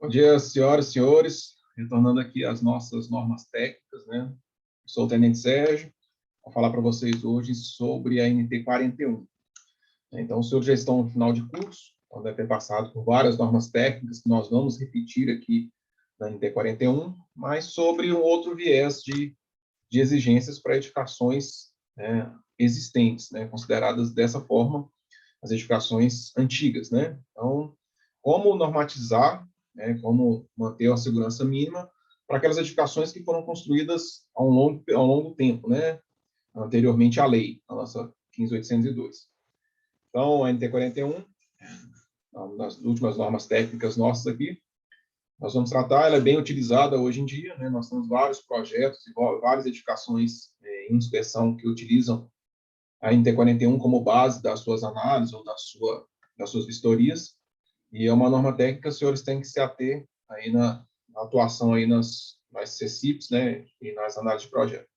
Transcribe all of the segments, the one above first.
Bom dia, senhoras e senhores. Retornando aqui às nossas normas técnicas, né? Sou o Tenente Sérgio. Vou falar para vocês hoje sobre a NT 41. Então, os senhores já estão no final de curso, então deve ter passado por várias normas técnicas que nós vamos repetir aqui na NT 41, mas sobre um outro viés de exigências para edificações, né, existentes, né, consideradas dessa forma, as edificações antigas, né? Então, como normatizar, né, como manter a segurança mínima para aquelas edificações que foram construídas ao longo tempo, né, anteriormente à lei, a nossa 15.802. Então, a NT 41, uma das últimas normas técnicas nossas aqui, nós vamos tratar, ela é bem utilizada hoje em dia, né? Nós temos vários projetos e várias edificações em inspeção que utilizam a NT 41 como base das suas análises ou das suas vistorias, e é uma norma técnica que os senhores têm que se ater aí na atuação aí nas CCIPs, né, e nas análises de projeto.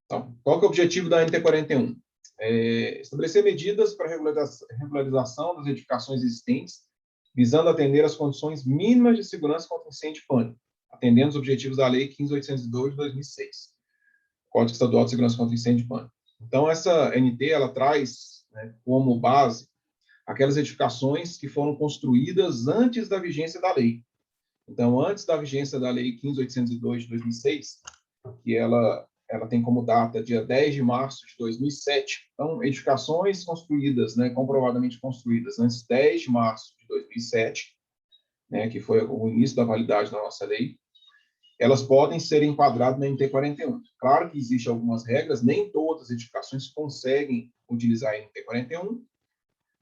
Então, qual que é o objetivo da NT 41? Estabelecer medidas para regularização das edificações existentes, visando atender às condições mínimas de segurança contra incêndio e pânico, atendendo os objetivos da Lei 15.802 de 2006, Código Estadual de Segurança contra Incêndio e Pânico. Então, essa NT, ela traz, né, como base aquelas edificações que foram construídas antes da vigência da lei. Então, antes da vigência da Lei 15.802 de 2006, que ela tem como data dia 10 de março de 2007. Então, edificações construídas, né, comprovadamente construídas antes de 10 de março de 2007, né, que foi o início da validade da nossa lei, elas podem ser enquadradas na NT 41. Claro que existem algumas regras, nem todas as edificações conseguem utilizar a NT 41,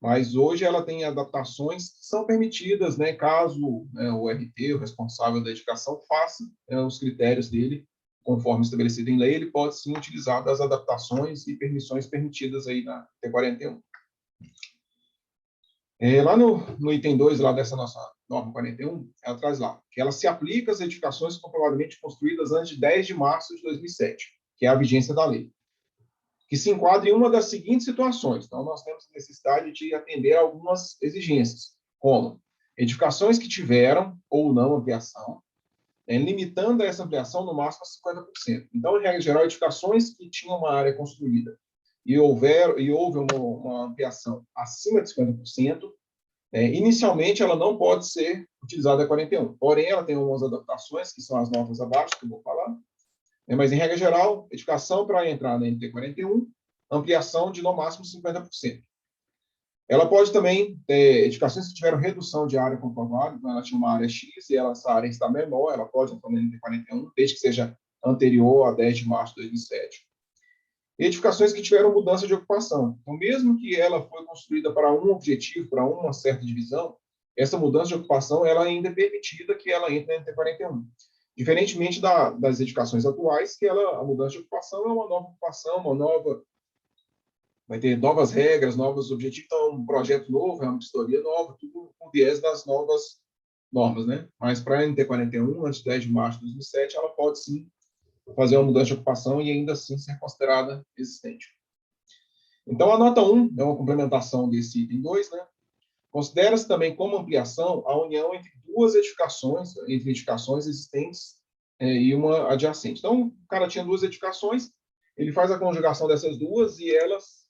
mas hoje ela tem adaptações que são permitidas, né, caso, né, o RT, o responsável da edificação, faça, né, os critérios dele, conforme estabelecido em lei, ele pode sim utilizar das adaptações e permissões permitidas aí na T41. Lá no item 2 lá dessa nossa norma 41, ela traz lá que ela se aplica às edificações comprovadamente construídas antes de 10 de março de 2007, que é a vigência da lei, que se enquadra em uma das seguintes situações. Então, nós temos necessidade de atender a algumas exigências, como edificações que tiveram ou não ampliação, limitando essa ampliação no máximo a 50%. Então, em regra geral, edificações que tinham uma área construída e houve uma ampliação acima de 50%, inicialmente ela não pode ser utilizada a 41. Porém, ela tem algumas adaptações, que são as notas abaixo, que eu vou falar. Mas, em regra geral, edificação para entrar na NT 41, ampliação de no máximo 50%. Ela pode também ter edificações que tiveram redução de área comprovada, então ela tinha uma área X e essa área está menor, ela pode entrar na NT 41, desde que seja anterior a 10 de março de 2007. E edificações que tiveram mudança de ocupação. Então, mesmo que ela foi construída para um objetivo, para uma certa divisão, essa mudança de ocupação ela ainda é permitida que ela entre na NT 41. Diferentemente das edificações atuais, que a mudança de ocupação é uma nova ocupação, vai ter novas regras, novos objetivos, então um projeto novo, é uma vistoria nova, tudo com viés das novas normas, né? Mas para a NT 41, antes de 10 de março de 2007, ela pode sim fazer uma mudança de ocupação e ainda assim ser considerada existente. Então, a nota 1 é uma complementação desse item 2, né? Considera-se também como ampliação a união entre entre edificações existentes e uma adjacente. Então, o cara tinha duas edificações, ele faz a conjugação dessas duas e elas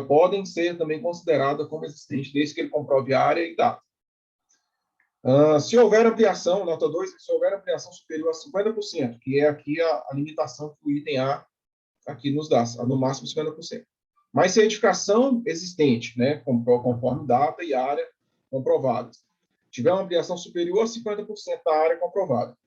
podem ser também consideradas como existentes, desde que ele comprove a área e data. Se houver ampliação, nota 2, se houver ampliação superior a 50%, que é aqui a limitação que o item A aqui nos dá, no máximo 50%. Mas se a edificação existente, né, conforme data e área comprovadas, tiver uma ampliação superior a 50% da área comprovada,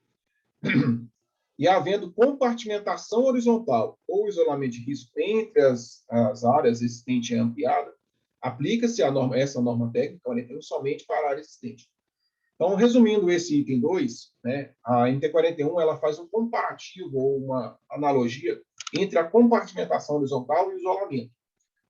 e havendo compartimentação horizontal ou isolamento de risco entre as áreas existente e ampliada, aplica-se essa norma técnica 41 somente para a área existente. Então, resumindo esse item 2, né, a NT 41 ela faz um comparativo ou uma analogia entre a compartimentação horizontal e o isolamento.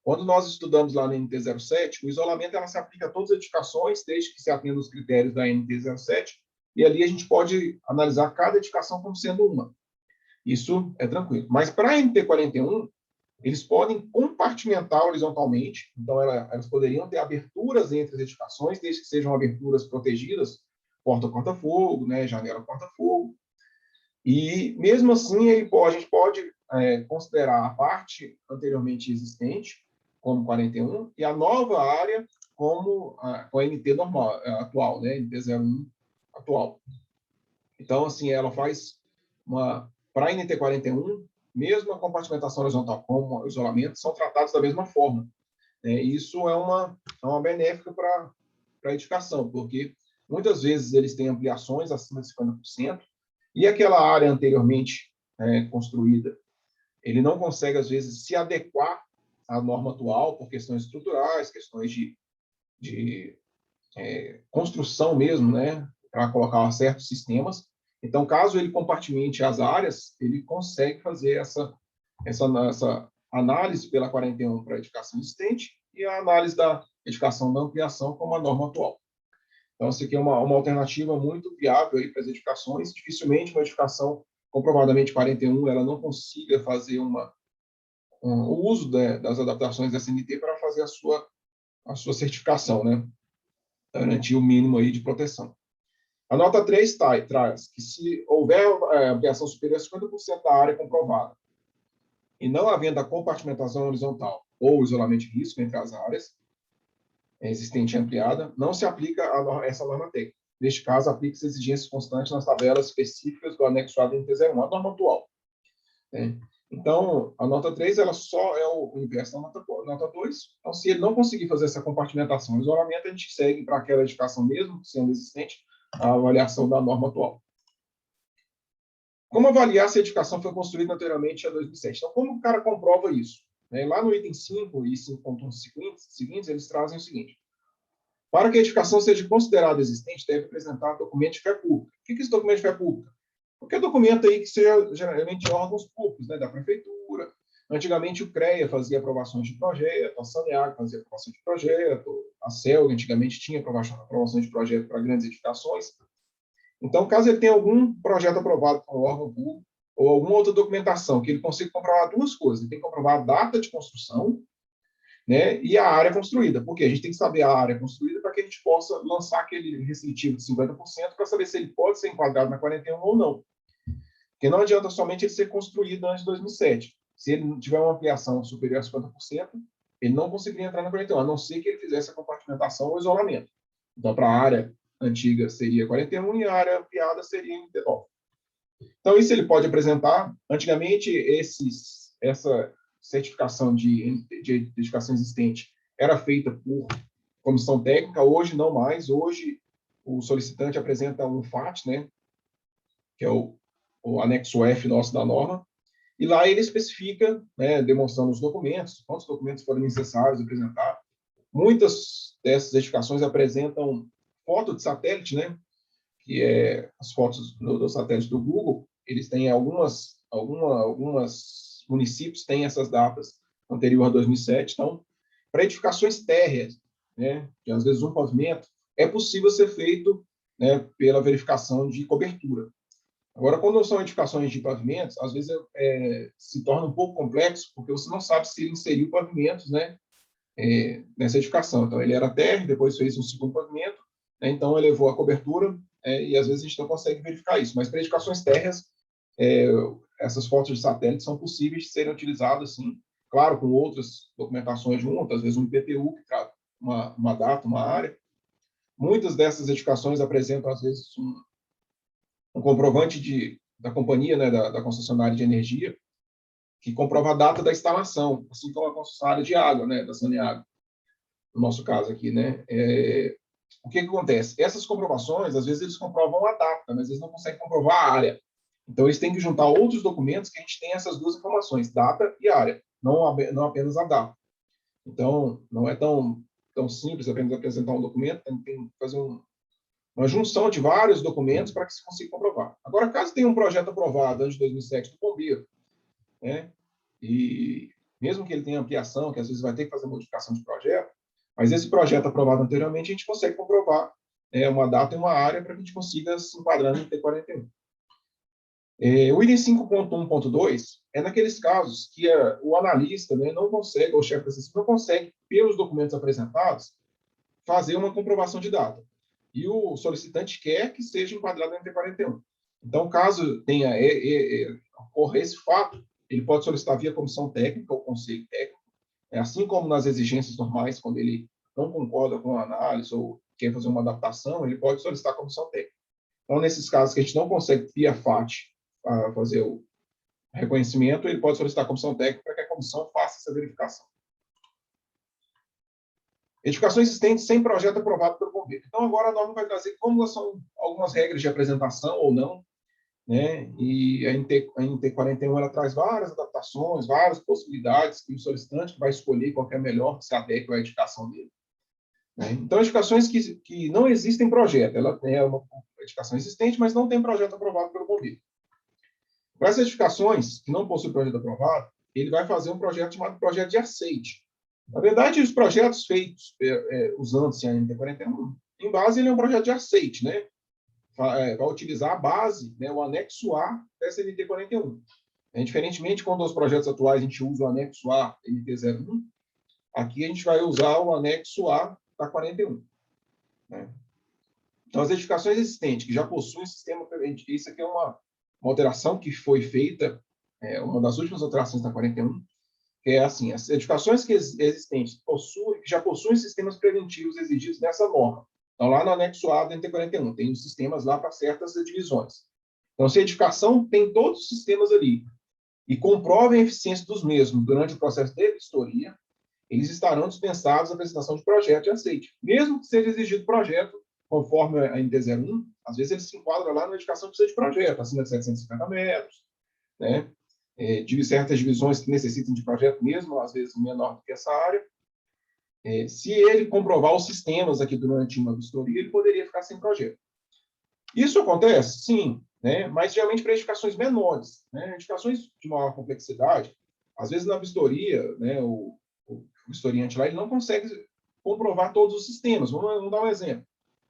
Quando nós estudamos lá na NT 07, o isolamento ela se aplica a todas as edificações, desde que se atenda os critérios da NT 07, e ali a gente pode analisar cada edificação como sendo uma. Isso é tranquilo. Mas para a NT 41, Eles podem compartimentar horizontalmente, então elas poderiam ter aberturas entre as edificações, desde que sejam aberturas protegidas, porta corta-fogo, né, janela corta-fogo. E, mesmo assim, a gente pode considerar a parte anteriormente existente como 41 e a nova área como com a NT normal, atual, né, NT01 atual. Então, assim, ela faz para a NT41, mesmo a compartimentação horizontal como o isolamento são tratados da mesma forma. Né? Isso é uma benéfica para a edificação, porque muitas vezes eles têm ampliações acima de 50%, e aquela área anteriormente construída, ele não consegue, às vezes, se adequar à norma atual por questões estruturais, questões de construção mesmo, né, para colocar certos sistemas. Então, caso ele compartimente as áreas, ele consegue fazer essa análise pela 41 para a edificação existente e a análise da edificação da ampliação como a norma atual. Então, isso aqui é uma alternativa muito viável para as edificações. Dificilmente uma edificação comprovadamente 41 ela não consiga fazer o uso das adaptações da CNT para fazer a sua certificação, né? Garantir o mínimo aí de proteção. A nota 3 traz que se houver ampliação superior a 50% da área comprovada e não havendo a compartimentação horizontal ou isolamento de risco entre as áreas existente e ampliada, não se aplica essa norma técnica. Neste caso, aplica-se exigências constantes nas tabelas específicas do anexo A do NT01, a norma atual. Né? Então, a nota 3 ela só é o inverso da nota 2. Então, se ele não conseguir fazer essa compartimentação e isolamento, a gente segue para aquela edificação mesmo, sendo existente, a avaliação da norma atual. Como avaliar se a edificação foi construída anteriormente a 2007? Então, como o cara comprova isso? Lá no item 5 e 5.1 seguintes, eles trazem o seguinte. Para que a edificação seja considerada existente, deve apresentar documento de fé pública. O que é esse documento de fé pública? Qualquer documento aí que seja geralmente órgãos públicos, né, da prefeitura. Antigamente o CREA fazia aprovações de projeto, a Saneago fazia aprovação de projeto, a CELG antigamente tinha aprovação de projeto para grandes edificações. Então, caso ele tenha algum projeto aprovado por um órgão público ou alguma outra documentação que ele consiga comprovar duas coisas, ele tem que comprovar a data de construção, né, e a área construída, porque a gente tem que saber a área construída para que a gente possa lançar aquele restritivo de 50% para saber se ele pode ser enquadrado na 41 ou não. Porque não adianta somente ele ser construído antes de 2007. Se ele não tiver uma ampliação superior a 50%, ele não conseguiria entrar na 41, a não ser que ele fizesse a compartimentação ou isolamento. Então, para a área antiga seria 41 e a área ampliada seria 39. Então, isso ele pode apresentar. Antigamente, essa certificação de edificação existente era feita por comissão técnica, hoje não mais. Hoje, o solicitante apresenta um FAT, né, que é o anexo F nosso da norma, e lá ele especifica, né, demonstrando os documentos, quantos documentos forem necessários apresentar. Muitas dessas edificações apresentam foto de satélite, né, que é as fotos do satélite do Google. Eles têm alguns municípios têm essas datas anterior a 2007. Então, para edificações térreas, né, que às vezes um pavimento, é possível ser feito, né, pela verificação de cobertura. Agora, quando são edificações de pavimentos, às vezes se torna um pouco complexo, porque você não sabe se ele inseriu pavimentos, né, nessa edificação. Então, ele era terra, depois fez um segundo pavimento, né, então elevou a cobertura, e às vezes a gente não consegue verificar isso. Mas para edificações térreas, essas fotos de satélite são possíveis de serem utilizadas, sim, claro, com outras documentações juntas, às vezes um IPTU, que trata uma data, uma área. Muitas dessas edificações apresentam, às vezes, um comprovante da companhia, né, da concessionária de energia, que comprova a data da instalação, assim como a concessionária de água, né, da Saneago, no nosso caso aqui, né. O que acontece? Essas comprovações, às vezes, eles comprovam a data, mas eles não conseguem comprovar a área. Então, eles têm que juntar outros documentos que a gente tem essas duas informações, data e área, não apenas a data. Então, não é tão simples apenas apresentar um documento, tem que fazer uma junção de vários documentos para que se consiga comprovar. Agora, caso tenha um projeto aprovado antes de 2007 do bombeiro, né, e mesmo que ele tenha ampliação, que às vezes vai ter que fazer modificação de projeto, mas esse projeto aprovado anteriormente, a gente consegue comprovar uma data e uma área para que a gente consiga se enquadrar no T41. O item 5.1.2 é naqueles casos que o analista, né, não consegue, ou o chefe da sistema não consegue, pelos documentos apresentados, fazer uma comprovação de data. E o solicitante quer que seja enquadrado no NT41. Então, caso tenha ocorra esse fato, ele pode solicitar via comissão técnica ou conselho técnico, assim como nas exigências normais, quando ele não concorda com a análise ou quer fazer uma adaptação, ele pode solicitar a comissão técnica. Então, nesses casos que a gente não consegue, via FAT, fazer o reconhecimento, ele pode solicitar a comissão técnica para que a comissão faça essa verificação. Edificações existentes sem projeto aprovado pelo governo. Então, agora a norma vai trazer como são algumas regras de apresentação ou não, né? E a NT41 ela traz várias adaptações, várias possibilidades que o solicitante vai escolher qual é a melhor que se adeque à edificação dele. Né? Então, edificações que não existem projeto, ela é uma edificação existente, mas não tem projeto aprovado pelo governo. Para essas edificações que não possuem projeto aprovado, ele vai fazer um projeto chamado projeto de aceite. Na verdade, os projetos feitos usando-se a NT41, em base, ele é um projeto de aceite, né? Vai utilizar a base, né, o anexo A dessa NT41. Diferentemente, quando os projetos atuais a gente usa o anexo A NT01, aqui a gente vai usar o anexo A da 41. Né? Então, as edificações existentes que já possuem sistema preventivo, isso aqui é uma alteração que foi feita, uma das últimas alterações da 41, que é assim, as edificações existentes que já possuem sistemas preventivos exigidos nessa norma. Então, lá no anexo A do NT41, tem os sistemas lá para certas divisões. Então, se a edificação tem todos os sistemas ali e comprovem a eficiência dos mesmos durante o processo de vistoria, eles estarão dispensados a apresentação de projeto de aceite. Mesmo que seja exigido projeto, conforme a NT01, às vezes ele se enquadra lá na edificação que precisa de projeto, acima de 750 metros, né? De certas divisões que necessitam de projeto mesmo, às vezes menor do que essa área. Se ele comprovar os sistemas aqui durante uma vistoria, ele poderia ficar sem projeto. Isso acontece? Sim, né? Mas geralmente para edificações menores. Né? Edificações de maior complexidade, às vezes na vistoria, né, o vistoriante lá, ele não consegue comprovar todos os sistemas. Vamos dar um exemplo.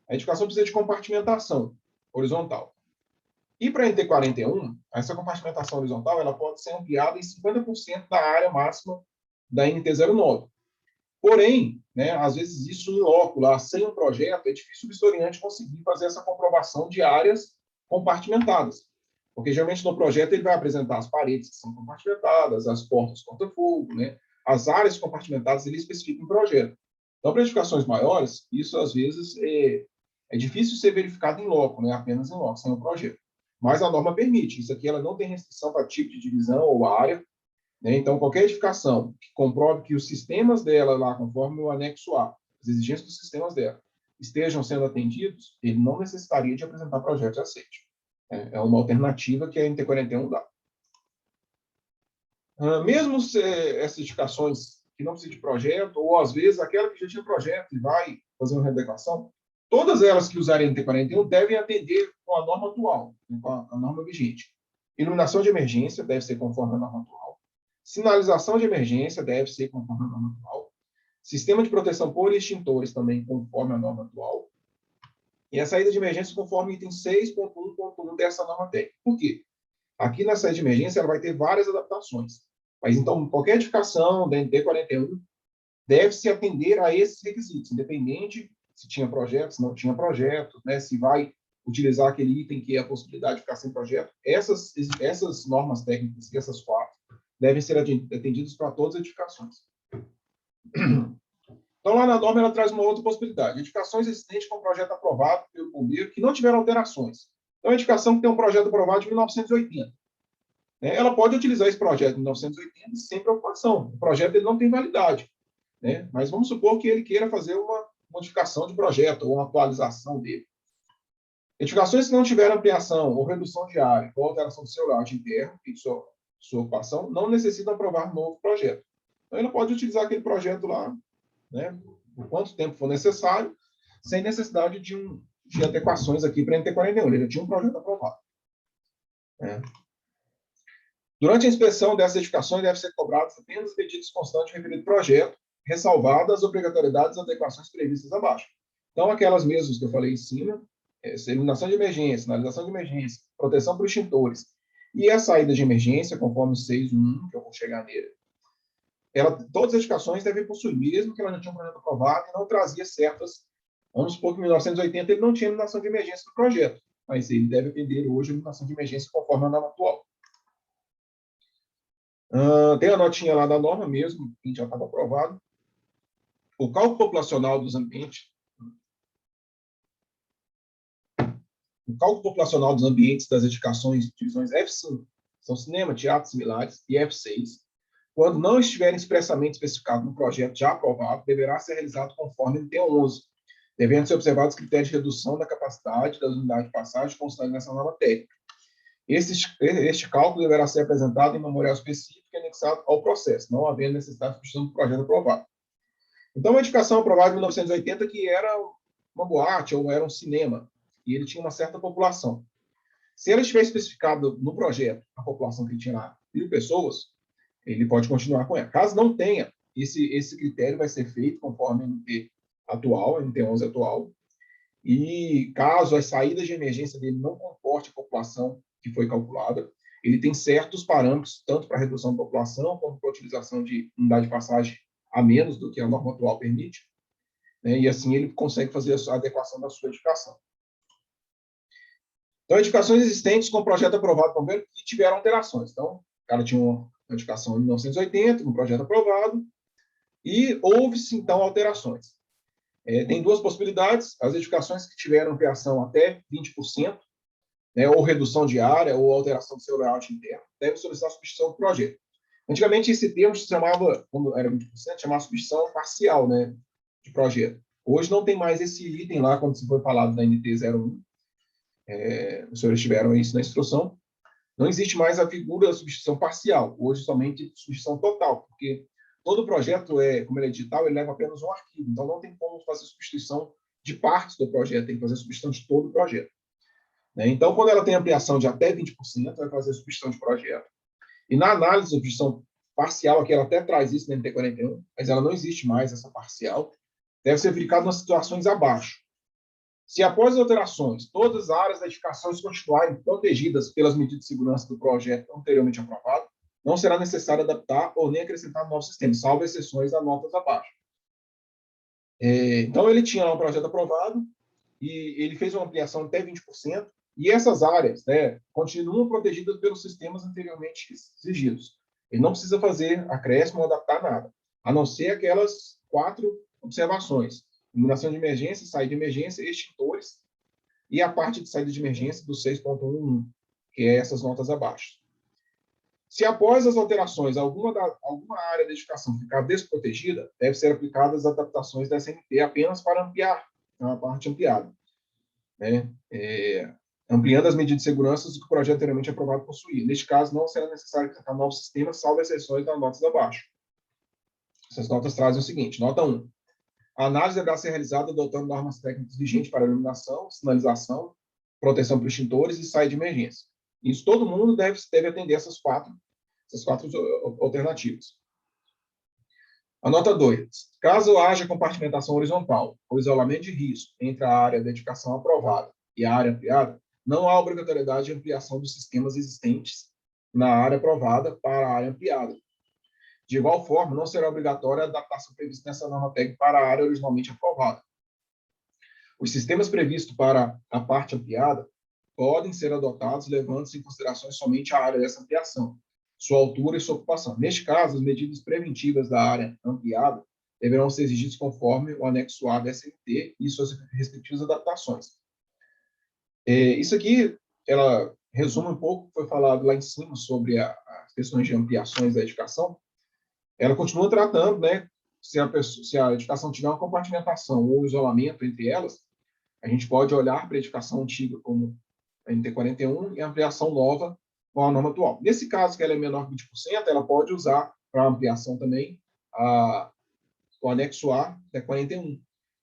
A edificação precisa de compartimentação horizontal. E para a NT41, essa compartimentação horizontal ela pode ser ampliada em 50% da área máxima da NT09. Porém, né, às vezes isso em loco, lá, sem um projeto, é difícil o vistoriante conseguir fazer essa comprovação de áreas compartimentadas. Porque geralmente no projeto ele vai apresentar as paredes que são compartimentadas, as portas corta-fogo, né? As áreas compartimentadas ele especifica em projeto. Então, para edificações maiores, isso às vezes é difícil ser verificado em loco, né? Apenas em loco, sem o projeto. Mas a norma permite. Isso aqui ela não tem restrição para tipo de divisão ou área. Né? Então, qualquer edificação que comprove que os sistemas dela, lá, conforme o anexo A, as exigências dos sistemas dela, estejam sendo atendidos, ele não necessitaria de apresentar projeto de aceite. É uma alternativa que a NT41 dá. Mesmo essas edificações que não precisam de projeto, ou às vezes aquela que já tinha projeto e vai fazer uma readequação, todas elas que usarem a NT41 devem atender com a norma atual, com a norma vigente. Iluminação de emergência deve ser conforme a norma atual. Sinalização de emergência deve ser conforme a norma atual. Sistema de proteção por extintores também conforme a norma atual. E a saída de emergência conforme item 6.1.1 dessa norma técnica. Por quê? Aqui na saída de emergência ela vai ter várias adaptações. Mas então, qualquer edificação da NT41 deve se atender a esses requisitos, independente se tinha projeto, se não tinha projeto, né? Se vai utilizar aquele item que é a possibilidade de ficar sem projeto. Essas normas técnicas, essas quatro, devem ser atendidos para todas as edificações. Então, lá na norma, ela traz uma outra possibilidade. Edificações existentes com projeto aprovado pelo bombeiro que não tiveram alterações. Então, a edificação que tem um projeto aprovado de 1980. Né? Ela pode utilizar esse projeto de 1980 sem preocupação. O projeto ele não tem validade. Né? Mas vamos supor que ele queira fazer uma modificação de projeto ou uma atualização dele. Edificações que não tiveram ampliação ou redução de área ou alteração do seu layout interno e de sua ocupação não necessitam aprovar um novo projeto. Então, ele pode utilizar aquele projeto lá, né, por quanto tempo for necessário, sem necessidade de adequações aqui para a NT41. Ele já tinha um projeto aprovado. Durante a inspeção dessas edificações, deve ser cobrados apenas os pedidos constantes do referido projeto, ressalvadas as obrigatoriedades e adequações previstas abaixo. Então, aquelas mesmas que eu falei em cima, iluminação de emergência, sinalização de emergência, proteção por extintores E a saída de emergência, conforme o 6.1, que eu vou chegar nele, todas as edificações devem possuir, mesmo que ela não tinha um projeto aprovado, e não trazia certas. Vamos supor que em 1980 ele não tinha iluminação de emergência no projeto, mas ele deve atender hoje a iluminação de emergência conforme a norma atual. Tem a notinha lá da norma mesmo, que já estava aprovado. O cálculo populacional dos ambientes. O cálculo populacional dos ambientes das edificações de divisões F5, são cinema, teatro similares, e F6, quando não estiverem expressamente especificados no projeto já aprovado, deverá ser realizado conforme o NT11, devendo ser observados critérios de redução da capacidade das unidades de passagem constantes nessa norma técnica. Este cálculo deverá ser apresentado em memorial específico e anexado ao processo, não havendo necessidade de substituição do projeto aprovado. Então, uma edificação aprovada em 1980 que era uma boate ou era um cinema, e ele tinha uma certa população. Se ele estiver especificado no projeto, a população que ele tinha lá, 1.000 pessoas, ele pode continuar com ela. Caso não tenha, esse critério vai ser feito conforme a NT atual, a NT11 atual, e caso as saídas de emergência dele não comporte a população que foi calculada, ele tem certos parâmetros, tanto para redução da população, como para a utilização de unidade de passagem a menos do que a norma atual permite, né? E assim ele consegue fazer a adequação da sua edificação. Então, edificações existentes com projeto aprovado por governo que tiveram alterações. Então, o cara tinha uma edificação em 1980, um projeto aprovado, e houve-se, então, alterações. Tem duas possibilidades: as edificações que tiveram ampliação até 20%, né, ou redução de área, ou alteração do seu layout interno, devem solicitar a substituição do projeto. Antigamente, esse termo se chamava, quando era 20%, chamava substituição parcial, né, de projeto. Hoje não tem mais esse item lá, quando se foi falado da NT 01, os senhores tiveram isso na instrução, não existe mais a figura da substituição parcial, hoje somente substituição total, porque todo projeto, como ele é digital, ele leva apenas um arquivo, então não tem como fazer substituição de partes do projeto, tem que fazer substituição de todo o projeto. Né? Então, quando ela tem ampliação de até 20%, vai fazer substituição de projeto. E na análise de substituição parcial, aqui ela até traz isso na NT41, mas ela não existe mais, essa parcial, deve ser verificada nas situações abaixo. Se após as alterações, todas as áreas da edificações continuarem protegidas pelas medidas de segurança do projeto anteriormente aprovado, não será necessário adaptar ou nem acrescentar novos sistemas, salvo exceções das notas abaixo. Então, ele tinha lá um projeto aprovado e ele fez uma ampliação até 20%, e essas áreas, né, continuam protegidas pelos sistemas anteriormente exigidos. Ele não precisa fazer acréscimo ou adaptar nada, a não ser aquelas 4 observações: iluminação de emergência, saída de emergência, extintores, e a parte de saída de emergência do 6.11, que é essas notas abaixo. Se após as alterações alguma área da edificação ficar desprotegida, deve ser aplicadas as adaptações da SNT apenas para ampliar a parte ampliada, né? Ampliando as medidas de segurança que o projeto anteriormente aprovado possuía. Neste caso, não será necessário acrescentar novos sistemas, salvo exceções das notas abaixo. Essas notas trazem o seguinte: nota 1. A análise deverá ser realizada adotando normas técnicas vigentes para iluminação, sinalização, proteção por extintores e saída de emergência. Isso todo mundo deve atender essas quatro alternativas. A nota 2. Caso haja compartimentação horizontal ou isolamento de risco entre a área de edificação aprovada e a área ampliada, não há obrigatoriedade de ampliação dos sistemas existentes na área aprovada para a área ampliada. De igual forma, não será obrigatória a adaptação prevista nessa norma técnica para a área originalmente aprovada. Os sistemas previstos para a parte ampliada podem ser adotados levando-se em consideração somente a área dessa ampliação, sua altura e sua ocupação. Neste caso, as medidas preventivas da área ampliada deverão ser exigidas conforme o anexo A da SNT e suas respectivas adaptações. Isso aqui, ela resume um pouco o que foi falado lá em cima sobre as questões de ampliações da edificação. Ela continua tratando, né, se a edificação tiver uma compartimentação ou isolamento entre elas, a gente pode olhar para a edificação antiga como a NT41 e a ampliação nova com a norma atual. Nesse caso, que ela é menor que 20%, ela pode usar para ampliação também o anexo A da 41,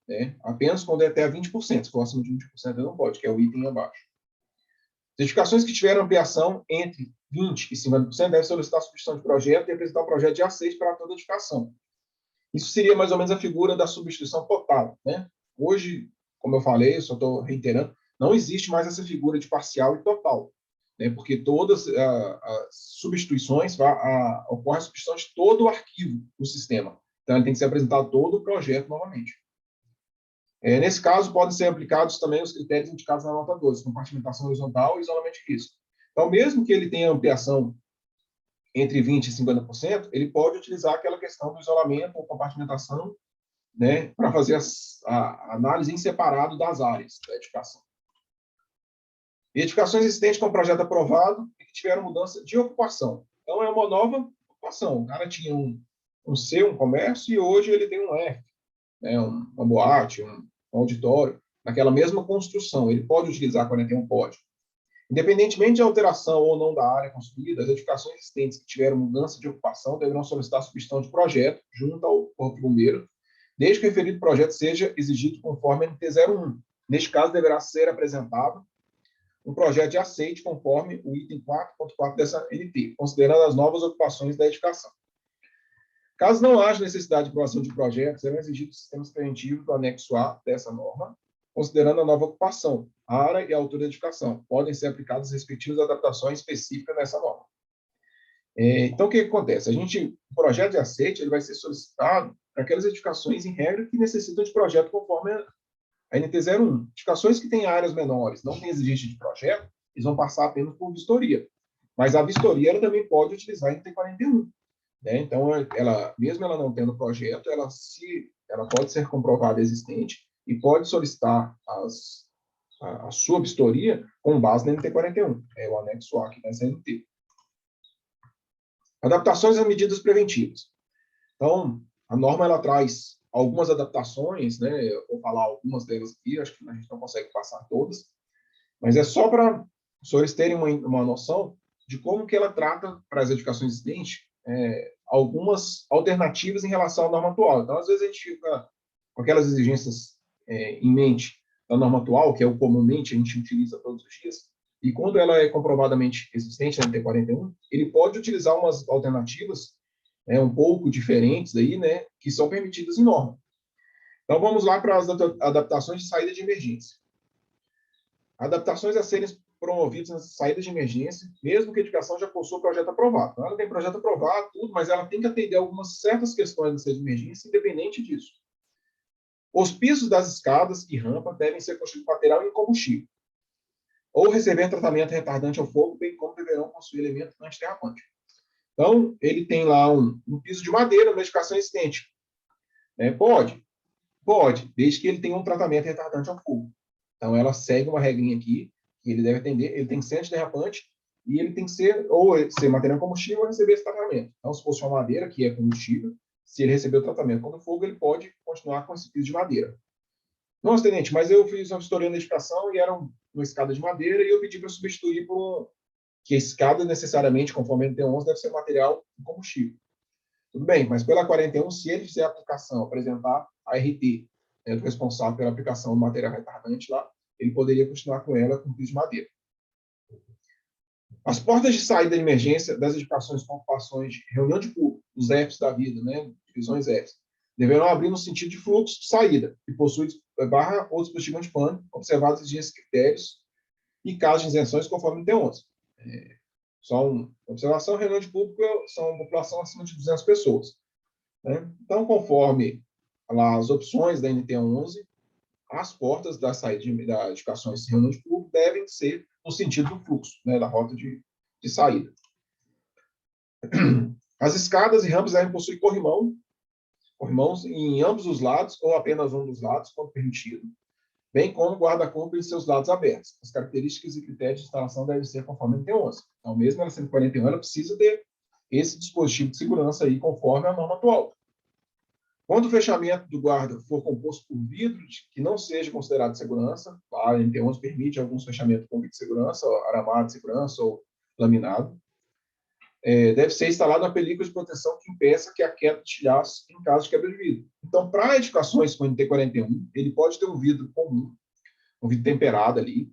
né? Apenas quando é até 20%. Se for acima de 20%, ela não pode, que é o item abaixo. As edificações que tiveram ampliação entre 20% e 50% devem solicitar a substituição de projeto e apresentar um projeto de A6 para toda edificação. Isso seria mais ou menos a figura da substituição total, né? Hoje, como eu falei, eu só estou reiterando, não existe mais essa figura de parcial e total. né, porque todas as substituições, ocorre a substituição de todo o arquivo do sistema. Então, ele tem que ser apresentado todo o projeto novamente. Nesse caso, podem ser aplicados também os critérios indicados na nota 12, compartimentação horizontal e isolamento de risco. Então, mesmo que ele tenha ampliação entre 20% e 50%, ele pode utilizar aquela questão do isolamento ou compartimentação, né, para fazer a análise em separado das áreas da edificação. E edificações existentes com projeto aprovado e que tiveram mudança de ocupação. Então, é uma nova ocupação. O cara tinha um C, um comércio, e hoje ele tem um F, né, uma boate, um auditório, naquela mesma construção. Ele pode utilizar 41, pode. Independentemente de alteração ou não da área construída, as edificações existentes que tiveram mudança de ocupação deverão solicitar substituição de projeto junto ao Corpo de Bombeiro, desde que o referido projeto seja exigido conforme a NT01. Neste caso, deverá ser apresentado um projeto de aceite conforme o item 4.4 dessa NT, considerando as novas ocupações da edificação. Caso não haja necessidade de aprovação de projetos, serão exigidos sistemas preventivos do anexo A dessa norma, considerando a nova ocupação, a área e a altura da edificação. Podem ser aplicadas as respectivas adaptações específicas nessa norma. Então, o que acontece? O projeto de aceite ele vai ser solicitado para aquelas edificações, em regra, que necessitam de projeto conforme a NT01. Edificações que têm áreas menores, não têm exigência de projeto, eles vão passar apenas por vistoria. Mas a vistoria ela também pode utilizar a NT41. Né? Então, mesmo ela não tendo projeto, ela pode ser comprovada existente e pode solicitar a sua vistoria com base na NT41, o anexo A aqui nessa NT. Adaptações às medidas preventivas. Então, a norma ela traz algumas adaptações, né? Eu vou falar algumas delas aqui, acho que a gente não consegue passar todas, mas é só para os senhores terem uma noção de como que ela trata para as edificações existentes algumas alternativas em relação à norma atual. Então, às vezes, a gente fica com aquelas exigências em mente da norma atual, que é o comumente a gente utiliza todos os dias, e quando ela é comprovadamente existente na NT41, ele pode utilizar umas alternativas um pouco diferentes aí, né, que são permitidas em norma. Então, vamos lá para as adaptações de saída de emergência. Adaptações a serem promovidas nas saídas de emergência, mesmo que a edificação já possua projeto aprovado. Então, ela tem projeto aprovado, tudo, mas ela tem que atender algumas certas questões da saída de emergência, independente disso. Os pisos das escadas e rampa devem ser construídos com material incombustível, ou receber tratamento retardante ao fogo, bem como deverão possuir elemento antiderrapante. Então, ele tem lá um piso de madeira, uma edificação existente. Pode, desde que ele tenha um tratamento retardante ao fogo. Então, ela segue uma regrinha aqui, que ele deve atender, ele tem que ser antiderrapante, e ele tem que ser, ou ser material combustível, ou receber esse tratamento. Então, se fosse uma madeira, que é combustível, se ele receber o tratamento contra o fogo, ele pode continuar com esse piso de madeira. Nossa, tenente, mas eu fiz uma vistoria na edificação e era uma escada de madeira, e eu pedi para substituir por que a escada, necessariamente, conforme a NT11, deve ser material combustível. Tudo bem, mas pela 41, se ele fizer a aplicação, apresentar a RT, do responsável pela aplicação do material retardante lá, ele poderia continuar com ela com piso de madeira. As portas de saída de emergência das edificações com ocupações de reunião de público, os Fs da vida, né, divisões Fs, deverão abrir no sentido de fluxo de saída, que possui barra ou dispositivo antipânico, observados os critérios e casos de isenções conforme o NT11. Só uma observação, reunião de público são uma população acima de 200 pessoas. Né? Então, conforme lá, as opções da NT11, as portas da saída da edificações de reunião de público devem ser no sentido do fluxo, né, da rota de saída. As escadas e rampas devem possuir corrimãos em ambos os lados ou apenas um dos lados, quando permitido, bem como guarda-corpo em seus lados abertos. As características e critérios de instalação devem ser conforme a NT11. Então, mesmo ela sendo 41, ela precisa ter esse dispositivo de segurança aí conforme a norma atual. Quando o fechamento do guarda for composto por vidro que não seja considerado segurança, a NT11 permite alguns fechamentos com vidro de segurança, aramado de segurança ou laminado, deve ser instalada uma película de proteção que impeça que a queda de estilhaços em caso de quebra de vidro. Então, para edificações com NT41, ele pode ter um vidro comum, um vidro temperado ali,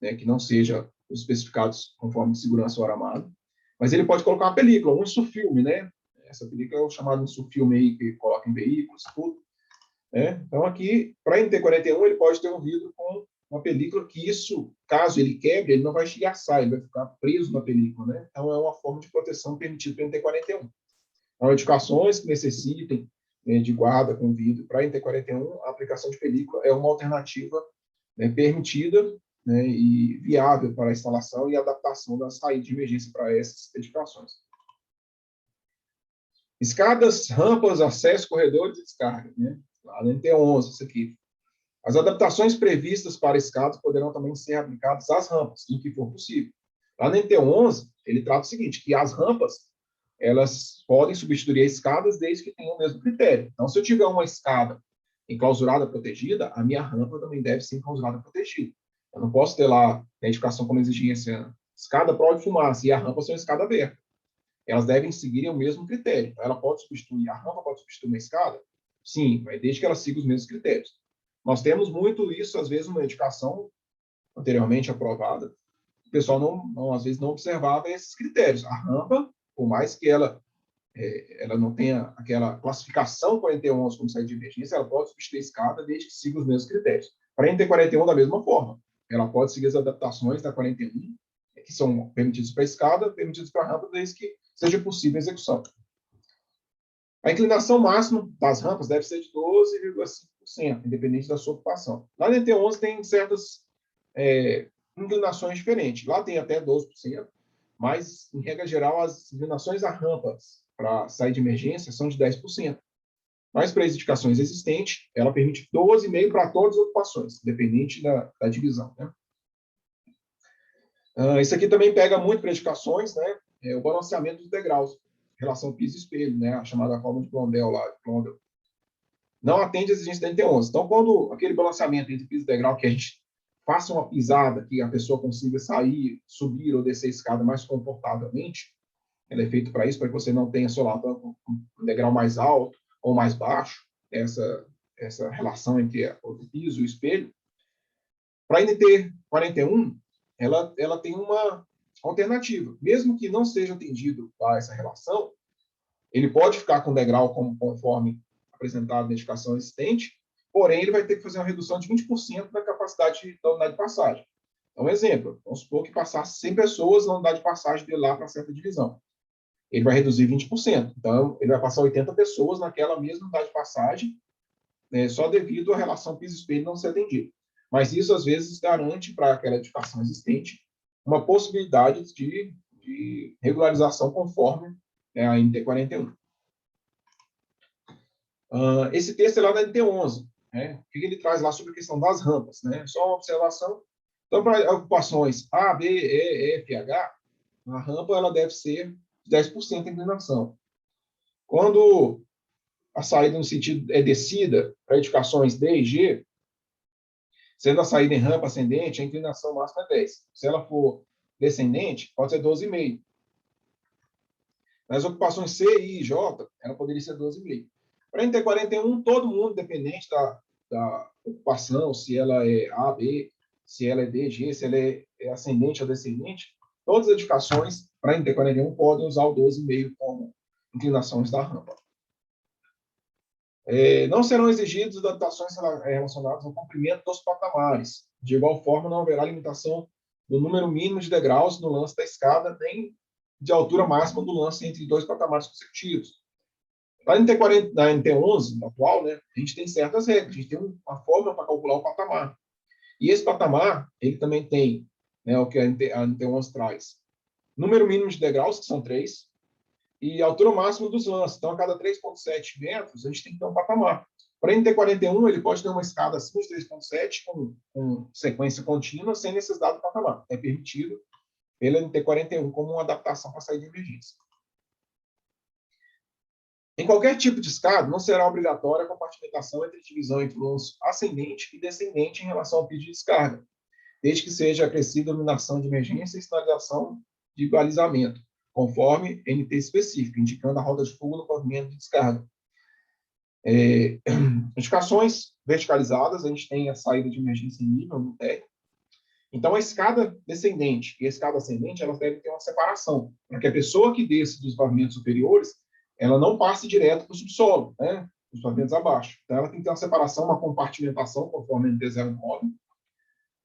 né, que não seja os especificados conforme de segurança ou aramado, mas ele pode colocar uma película, um insufilme, né? Essa película é o chamado insufilme aí que coloca em veículos, tudo. Né? Então, aqui, para NT41, ele pode ter um vidro com uma película que isso, caso ele quebre, ele não vai estilhaçar, ele vai ficar preso na película, né? Então, é uma forma de proteção permitida pela NT41. Então, edificações que necessitem de guarda com vidro para NT41, a aplicação de película é uma alternativa, né, permitida, né, e viável para a instalação e adaptação da saída de emergência para essas edificações. Escadas, rampas, acesso, corredores e descarga, né? Lá no NT11, isso aqui. As adaptações previstas para escadas poderão também ser aplicadas às rampas, no que for possível. Lá no NT11, ele trata o seguinte, que as rampas, elas podem substituir as escadas desde que tenham o mesmo critério. Então, se eu tiver uma escada enclausurada protegida, a minha rampa também deve ser enclausurada protegida. Eu não posso ter lá na edificação como exigência escada prova de fumaça e a rampa ser uma escada aberta. Elas devem seguir o mesmo critério. Então, ela pode substituir, a rampa pode substituir uma escada? Sim, mas desde que ela siga os mesmos critérios. Nós temos muito isso, às vezes, numa edificação anteriormente aprovada, o pessoal às vezes não observava esses critérios. A rampa, por mais que ela não tenha aquela classificação 41 como saída de emergência, ela pode substituir a escada desde que siga os mesmos critérios. Para a NT41, da mesma forma. Ela pode seguir as adaptações da 41, que são permitidas para a escada, permitidas para a rampa, desde que seja possível a execução. A inclinação máxima das rampas deve ser de 12,5%, independente da sua ocupação. Lá na NT11 tem certas inclinações diferentes. Lá tem até 12%, mas, em regra geral, as inclinações das rampas para sair de emergência são de 10%. Mas, para as edificações existentes, ela permite 12,5% para todas as ocupações, independente da divisão, né? Isso aqui também pega muito para edificações, né? O balanceamento dos degraus, em relação ao piso e espelho, né? A chamada forma de Blondel lá, Blondel. Não atende a exigência da NT11. Então, quando aquele balanceamento entre piso e degrau, que a gente faça uma pisada que a pessoa consiga sair, subir ou descer a escada mais confortavelmente, ela é feita para isso, para que você não tenha solapando um degrau mais alto ou mais baixo, essa relação entre o piso e o espelho. Para a NT41, ela tem uma alternativa. Mesmo que não seja atendido a essa relação, ele pode ficar com o degrau conforme apresentado na edificação existente, porém, ele vai ter que fazer uma redução de 20% da capacidade da unidade de passagem. Então, um exemplo, vamos supor que passasse 100 pessoas na unidade de passagem de lá para certa divisão. Ele vai reduzir 20%. Então, ele vai passar 80 pessoas naquela mesma unidade de passagem, só devido à relação piso-espelho não ser atendida. Mas isso, às vezes, garante para aquela edificação existente uma possibilidade de regularização conforme a NT41. Esse texto é lá da NT11. Né? O que ele traz lá sobre a questão das rampas? Né? Só uma observação. Então, para ocupações A, B, E, F, H, a rampa ela deve ser 10% de inclinação. Quando a saída no sentido é descida, para edificações D e G, sendo a saída em rampa ascendente, a inclinação máxima é 10. Se ela for descendente, pode ser 12,5. Nas ocupações C, I e J, ela poderia ser 12,5. Para a NT41, todo mundo, dependente da ocupação, se ela é A, B, se ela é D, G, se ela é ascendente ou descendente, todas as edificações para a NT41 podem usar o 12,5 como inclinações da rampa. Não serão exigidas adaptações relacionadas ao comprimento dos patamares. De igual forma, não haverá limitação do número mínimo de degraus no lance da escada, nem de altura máxima do lance entre dois patamares consecutivos. Lá na NT11, atual, né, a gente tem certas regras, a gente tem uma forma para calcular o patamar. E esse patamar, ele também tem, né, o que a NT11 traz. Número mínimo de degraus, que são 3, e a altura máxima dos lances. Então, a cada 3,7 metros, a gente tem que ter um patamar. Para a NT41, ele pode ter uma escada acima de 3,7 com sequência contínua, sem necessidade do patamar. É permitido pela NT41 como uma adaptação para saída de emergência. Em qualquer tipo de escada, não será obrigatória a compartimentação entre divisão entre lance ascendente e descendente em relação ao piso de descarga, desde que seja acrescida a iluminação de emergência e sinalização de balizamento, conforme NT específico, indicando a roda de fuga no pavimento de descarga. Edificações verticalizadas, a gente tem a saída de emergência em nível no térreo. Então, a escada descendente e a escada ascendente, elas devem ter uma separação, para que a pessoa que desce dos pavimentos superiores, ela não passe direto para o subsolo, né, os pavimentos abaixo. Então, ela tem que ter uma separação, uma compartimentação, conforme a NT 09,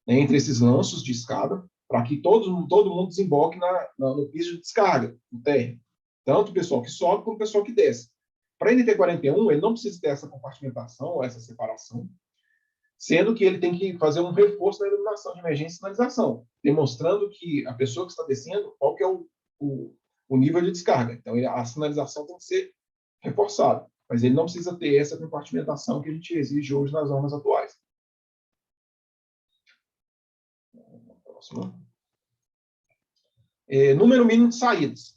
né, entre esses lanços de escada, para que todo mundo desemboque no piso de descarga, no térreo. Tanto o pessoal que sobe como o pessoal que desce. Para a NT41, ele não precisa ter essa compartimentação, essa separação, sendo que ele tem que fazer um reforço na iluminação de emergência e sinalização, demonstrando que a pessoa que está descendo, qual que é o nível de descarga. Então, a sinalização tem que ser reforçada, mas ele não precisa ter essa compartimentação que a gente exige hoje nas normas atuais. Próximo. Número mínimo de saídas.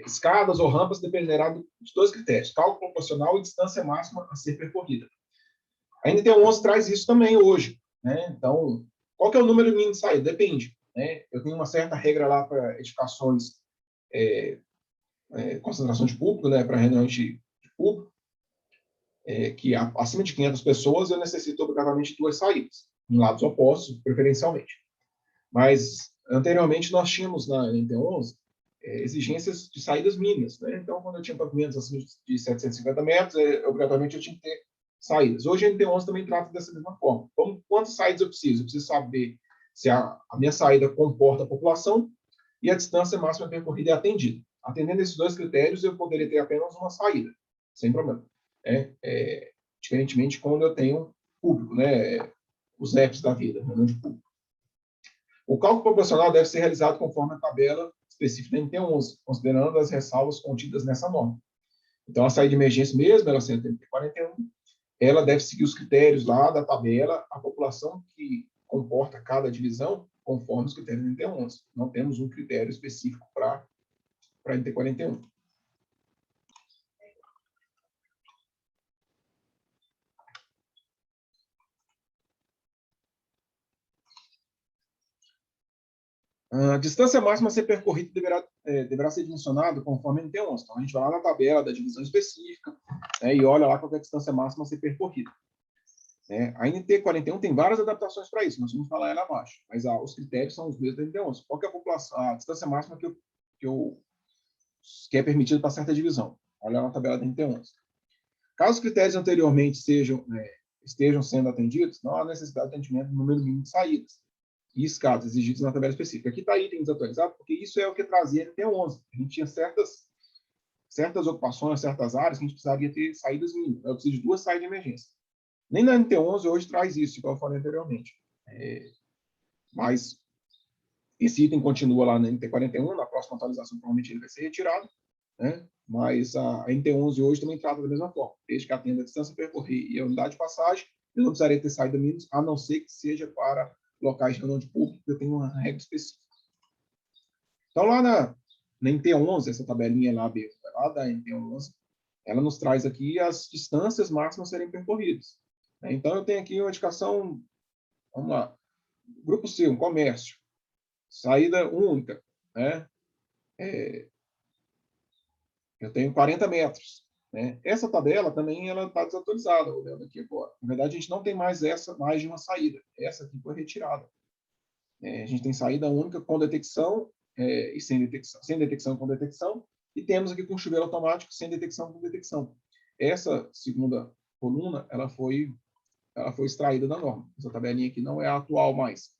Escadas ou rampas dependerá de dois critérios: cálculo proporcional e distância máxima a ser percorrida. A NT11 traz isso também hoje, né? Então, qual que é o número mínimo de saída? Depende, né? Eu tenho uma certa regra lá para edificações, concentração de público, né? Para reuniões de público, que acima de 500 pessoas eu necessito obrigatoriamente de 2 saídas, em lados opostos, preferencialmente. Mas, anteriormente, nós tínhamos na NT11 exigências de saídas mínimas, né? Então, quando eu tinha pavimentos acima de 750 metros, obrigatoriamente eu tinha que ter saídas. Hoje a NT11 também trata dessa mesma forma. Então, quantas saídas eu preciso? Eu preciso saber se a minha saída comporta a população e a distância máxima percorrida é atendida. Atendendo esses dois critérios, eu poderia ter apenas uma saída, sem problema. Diferentemente quando eu tenho público, né? Os EPs da vida, reunião de público. O cálculo proporcional deve ser realizado conforme a tabela específica da NT11, considerando as ressalvas contidas nessa norma. Então, a saída de emergência mesmo, ela sendo NT41, ela deve seguir os critérios lá da tabela, a população que comporta cada divisão, conforme os critérios da NT11. Não temos um critério específico para a NT41. A distância máxima a ser percorrida deverá ser dimensionada conforme a NT11. Então, a gente vai lá na tabela da divisão específica, né, e olha lá qual é a distância máxima a ser percorrida. A NT41 tem várias adaptações para isso, nós vamos falar ela abaixo, mas os critérios são os mesmos da NT11. Qual que é a distância máxima que é permitida para certa divisão? Olha lá na tabela da NT11. Caso os critérios anteriormente estejam sendo atendidos, não há necessidade de atendimento do número mínimo de saídas e escadas exigidos na tabela específica. Aqui está item desatualizado, porque isso é o que trazia a NT11. A gente tinha certas ocupações, certas áreas que a gente precisaria ter saídas mínimas. Eu preciso de 2 saídas de emergência. Nem na NT11 hoje traz isso, igual eu falei anteriormente. Mas esse item continua lá na NT41, na próxima atualização provavelmente ele vai ser retirado, né? Mas a NT11 hoje também trata da mesma forma, desde que atenda a distância a percorrer e a unidade de passagem, eu não precisaria ter saída mínima, a não ser que seja para locais de reunião de público, que eu tenho uma regra específica. Então, lá na NT11, essa tabelinha lá da NT11, ela nos traz aqui as distâncias máximas a serem percorridas. Então, eu tenho aqui uma indicação, vamos lá, grupo C, um comércio, saída única, né? Eu tenho 40 metros. Né? Essa tabela também está desatualizada, olhando aqui agora. Na verdade, a gente não tem mais mais de uma saída. Essa aqui foi retirada. A gente tem saída única com detecção e sem detecção. Sem detecção com detecção. E temos aqui com chuveiro automático sem detecção com detecção. Essa segunda coluna, ela foi extraída da norma. Essa tabelinha aqui não é a atual mais.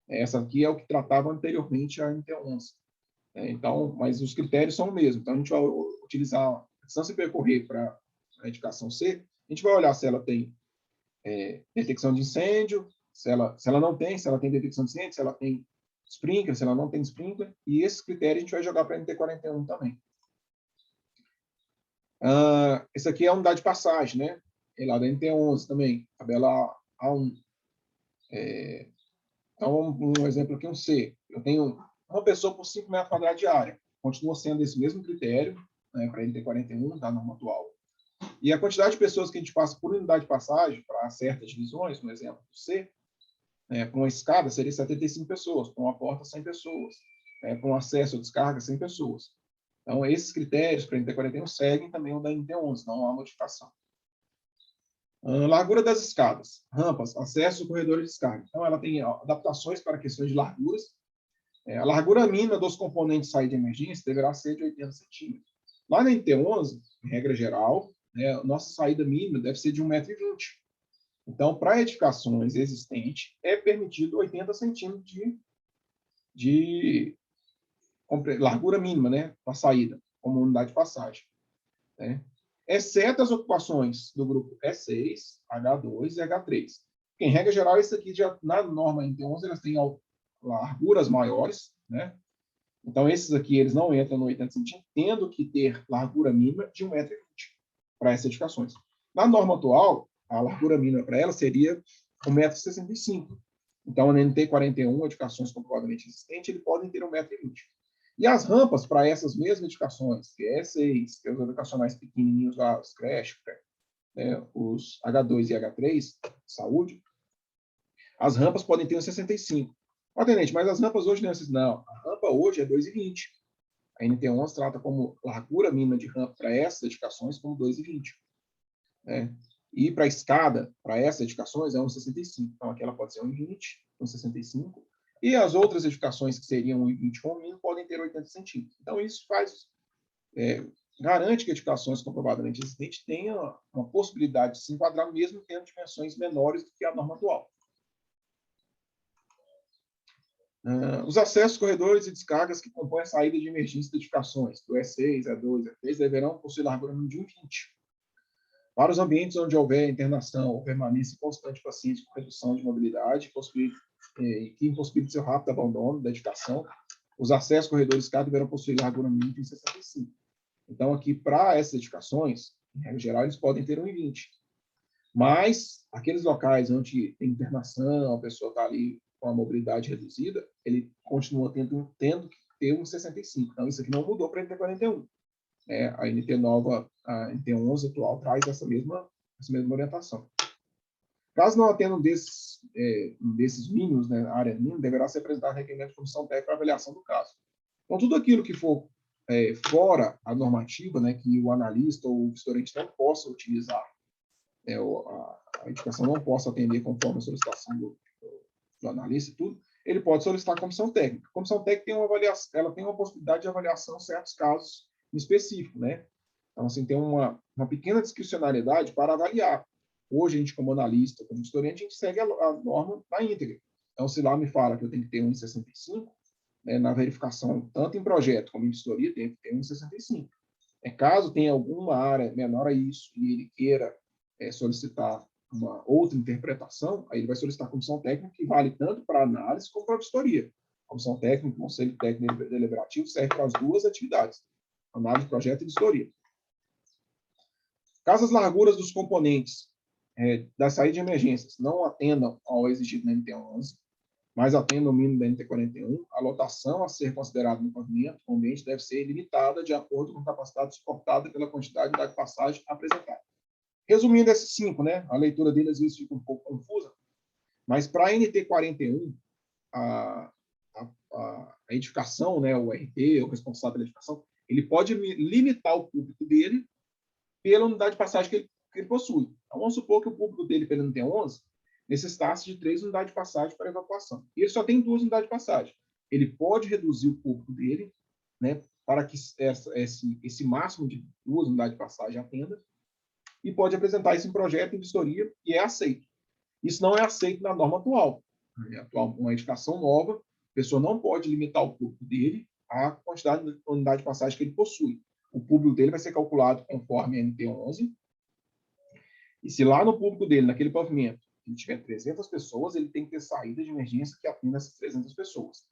Essa aqui é o que tratava anteriormente a NT11. Então, mas os critérios são os mesmos. Então, a gente vai utilizar a distância percorrer para a indicação C. A gente vai olhar se ela tem detecção de incêndio, se ela não tem, se ela tem detecção de incêndio, se ela tem sprinkler, se ela não tem sprinkler. E esses critérios a gente vai jogar para a NT41 também. Esse aqui é a unidade de passagem, né? É lá da NT11 também, tabela A1. Então, um exemplo aqui, um C. Eu tenho uma pessoa por 5 metros quadrados de área. Continua sendo esse mesmo critério, né, para NT41, da norma atual. E a quantidade de pessoas que a gente passa por unidade de passagem, para certas divisões, no exemplo do C, para uma escada seria 75 pessoas, para uma porta 100 pessoas, para um acesso ou descarga 100 pessoas. Então, esses critérios para NT41 seguem também o da NT11, não há modificação. Largura das escadas, rampas, acesso, corredores de descarga. Então, ela tem adaptações para questões de larguras. A largura mínima dos componentes de saída de emergência deverá ser de 80 centímetros. Lá na NT11, em regra geral, nossa saída mínima deve ser de 1,20 m. Então, para edificações existentes, é permitido 80 centímetros de largura mínima, né, para saída, como unidade de passagem, né? Exceto as ocupações do grupo E6, H2 e H3. Em regra geral, isso aqui já na norma NT11 elas têm larguras maiores, né? Então esses aqui eles não entram no 80 centímetros, tendo que ter largura mínima de 1,20 m para essas edificações. Na norma atual, a largura mínima para ela seria 1,65 m. Então, na NT41, edificações comprovadamente existentes, eles podem ter 1,20 m. E as rampas para essas mesmas edificações, que é E6, que é os educacionais pequenininhos lá, os creches, né, os H2 e H3, saúde, as rampas podem ter 65. Ó, tenente, mas as rampas hoje não é assim. Não, a rampa hoje é 2,20. A NT11 trata como largura mínima de rampa para essas edificações como 2,20. Né? E para a escada, para essas edificações, é 1,65. Então, aqui ela pode ser 1,20, 1,65. E as outras edificações que seriam 1,20 com mínimo podem ter 80 centímetros. Então, isso garante que edificações comprovadamente existentes tenham uma possibilidade de se enquadrar, mesmo tendo dimensões menores do que a norma atual. Os acessos, corredores e descargas que compõem a saída de emergência de edificações, do E6, E2, E3, deverão possuir largura de 1,20. Para os ambientes onde houver internação ou permanência constante de pacientes com redução de mobilidade, que impossibilite seu rápido abandono da edificação, os acessos, corredores e escadas deverão possuir largura mínima de 65. Então, aqui, para essas edificações, em regra geral, eles podem ter 1,20. Mas, aqueles locais onde tem internação, a pessoa está ali com a mobilidade reduzida, ele continua tendo que ter 1,65. Então, isso aqui não mudou para a NT41. A NT nova, a NT11 atual, traz essa mesma orientação. Caso não atenda um desses mínimos, né, a área mínima, deverá ser apresentado requerimento de comissão técnica para avaliação do caso. Então, tudo aquilo que for fora a normativa, né, que o analista ou o vistoriante não possa utilizar, a edificação não possa atender conforme a solicitação do analista e tudo, ele pode solicitar a comissão técnica. A comissão técnica ela tem uma possibilidade de avaliação em certos casos específicos, né? Então, assim, tem uma pequena discricionariedade para avaliar. Hoje, a gente, como analista, como historiante, a gente segue a norma na íntegra. Então, se lá me fala que eu tenho que ter 1,65, né, na verificação, tanto em projeto como em vistoria, tem que ter 1,65. Caso tenha alguma área menor a isso e ele queira solicitar uma outra interpretação, aí ele vai solicitar a comissão técnica, que vale tanto para análise como para a vistoria. A comissão técnica, o conselho técnico deliberativo, serve para as duas atividades, análise, projeto e vistoria. Caso as larguras dos componentes da saída de emergências não atendam ao exigido na NT11, mas atendam o mínimo da NT41, a lotação a ser considerada no pavimento com ambiente deve ser limitada de acordo com a capacidade suportada pela quantidade de passagem apresentada. Resumindo esses 5, né? A leitura deles às vezes fica um pouco confusa, mas para a NT41, a edificação, né, o RT, o responsável pela edificação, ele pode limitar o público dele pela unidade de passagem que ele possui. Então, vamos supor que o público dele, pela NT11, necessitasse de 3 unidades de passagem para evacuação. E ele só tem 2 unidades de passagem. Ele pode reduzir o público dele, né, para que esse máximo de 2 unidades de passagem atenda, e pode apresentar isso em projeto, em vistoria, e é aceito. Isso não é aceito na norma atual. Uma edificação nova, a pessoa não pode limitar o público dele à quantidade de unidade de passagem que ele possui. O público dele vai ser calculado conforme a NT11, e se lá no público dele, naquele pavimento, ele tiver 300 pessoas, ele tem que ter saída de emergência que atenda essas 300 pessoas.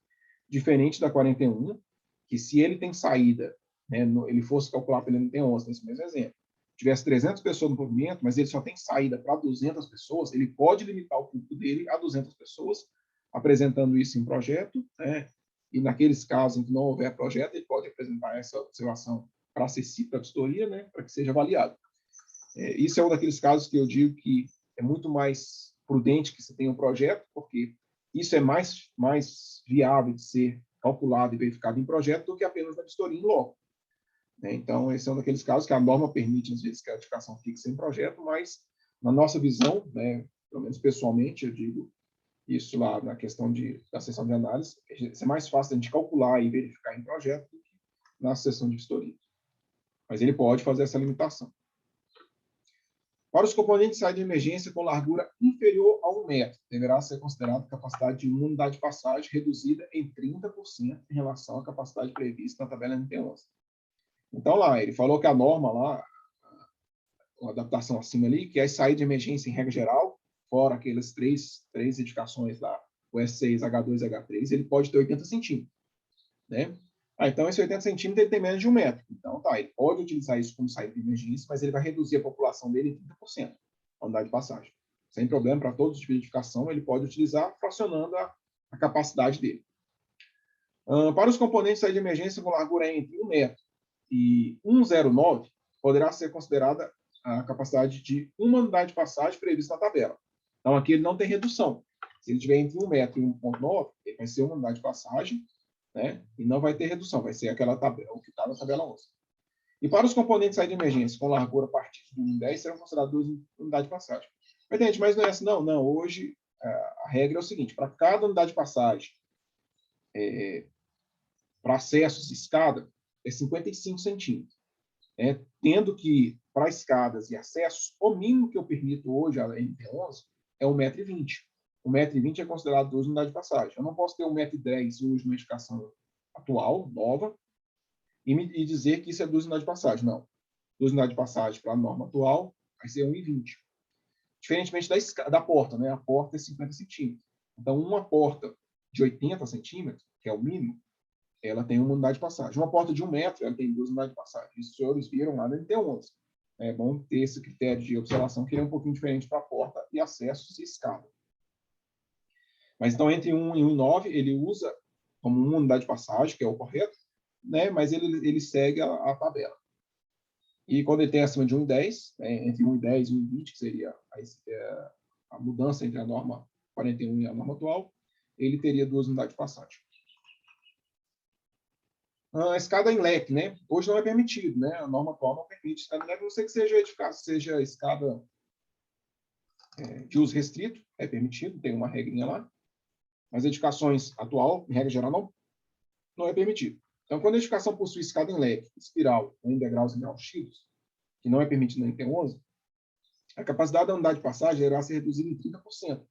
Diferente da 41, que se ele tem saída, né, ele fosse calcular pelo NT11, nesse mesmo exemplo, tivesse 300 pessoas no pavimento, mas ele só tem saída para 200 pessoas, ele pode limitar o público dele a 200 pessoas, apresentando isso em projeto, né? E naqueles casos em que não houver projeto, ele pode apresentar essa observação para a CECI, para a vistoria, né, para que seja avaliado. Isso é um daqueles casos que eu digo que é muito mais prudente que você tenha um projeto, porque isso é mais viável de ser calculado e verificado em projeto do que apenas na vistoria em loco. Então, esse é um daqueles casos que a norma permite, às vezes, que a edificação fixe em projeto, mas, na nossa visão, né, pelo menos pessoalmente, eu digo isso lá na questão da sessão de análise, é mais fácil a gente calcular e verificar em projeto do que na sessão de vistoria. Mas ele pode fazer essa limitação. Para os componentes de saída de emergência com largura inferior a 1 metro, deverá ser considerada capacidade de uma unidade de passagem reduzida em 30% em relação à capacidade prevista na tabela NT11. Então, lá, ele falou que a norma lá, uma adaptação acima ali, que é a saída de emergência em regra geral, fora aquelas três edificações lá, o S6, H2 e H3, ele pode ter 80 centímetros, né? Então, esse 80 centímetros ele tem menos de 1 metro. Então, tá, ele pode utilizar isso como saída de emergência, mas ele vai reduzir a população dele em 30%, a unidade de passagem. Sem problema, para todos os tipos de edificação, ele pode utilizar fracionando a capacidade dele. Para os componentes de saída de emergência com largura entre 1 metro e 1,09, poderá ser considerada a capacidade de uma unidade de passagem prevista na tabela. Então, aqui ele não tem redução. Se ele tiver entre 1 metro e 1,9, ele vai ser uma unidade de passagem, né? E não vai ter redução, vai ser aquela tabela, o que está na tabela 11. E para os componentes de saída de emergência com largura a partir de 1,10, serão consideradas 2 unidades de passagem. Mas não é assim, não. Não, hoje a regra é o seguinte, para cada unidade de passagem para acessos escada, é 55 centímetros. Tendo que, para escadas e acessos, o mínimo que eu permito hoje, a NT11, é 1,20 m. 1,20 m é considerado 2 unidades de passagem. Eu não posso ter 1,10 m hoje numa edificação atual, nova, e dizer que isso é 2 unidades de passagem. Não. 2 unidades de passagem para a norma atual vai ser 1,20 m. Diferentemente da porta, né? A porta é 50 centímetros. Então, uma porta de 80 centímetros, que é o mínimo, ela tem uma unidade de passagem. Uma porta de 1 metro, ela tem 2 unidades de passagem. Isso os senhores viram lá na NT11. É bom ter esse critério de observação, que ele é um pouquinho diferente para a porta e acessos e escada. Mas, então, entre 1 e 1,9, ele usa como uma unidade de passagem, que é o correto, né? Mas ele segue a tabela. E quando ele tem acima de 1,10, entre 1,10 e 1,20, que seria a mudança entre a norma 41 e a norma atual, ele teria 2 unidades de passagem. A escada em leque, né? Hoje não é permitido, né? A norma atual não permite escada em leque, a não ser que seja escada de uso restrito, é permitido, tem uma regrinha lá. Mas edificações atual, em regra geral, não é permitido. Então, quando a edificação possui escada em leque, espiral ou em degraus engrauxidos, que não é permitido na NT11, a capacidade da unidade de passagem irá ser reduzida em 30%,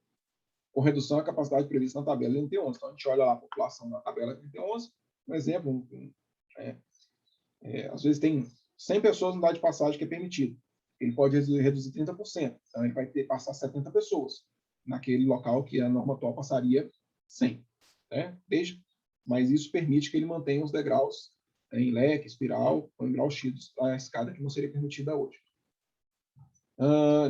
com redução à capacidade prevista na tabela da NT11. Então, a gente olha lá a população na tabela da NT11, um exemplo, às vezes tem 100 pessoas na unidade de passagem que é permitido. Ele pode reduzir 30%. Então, ele vai passar 70 pessoas naquele local que a norma atual passaria 100. Né? Mas isso permite que ele mantenha os degraus em leque, espiral ou engrauxidos para a escada que não seria permitida hoje.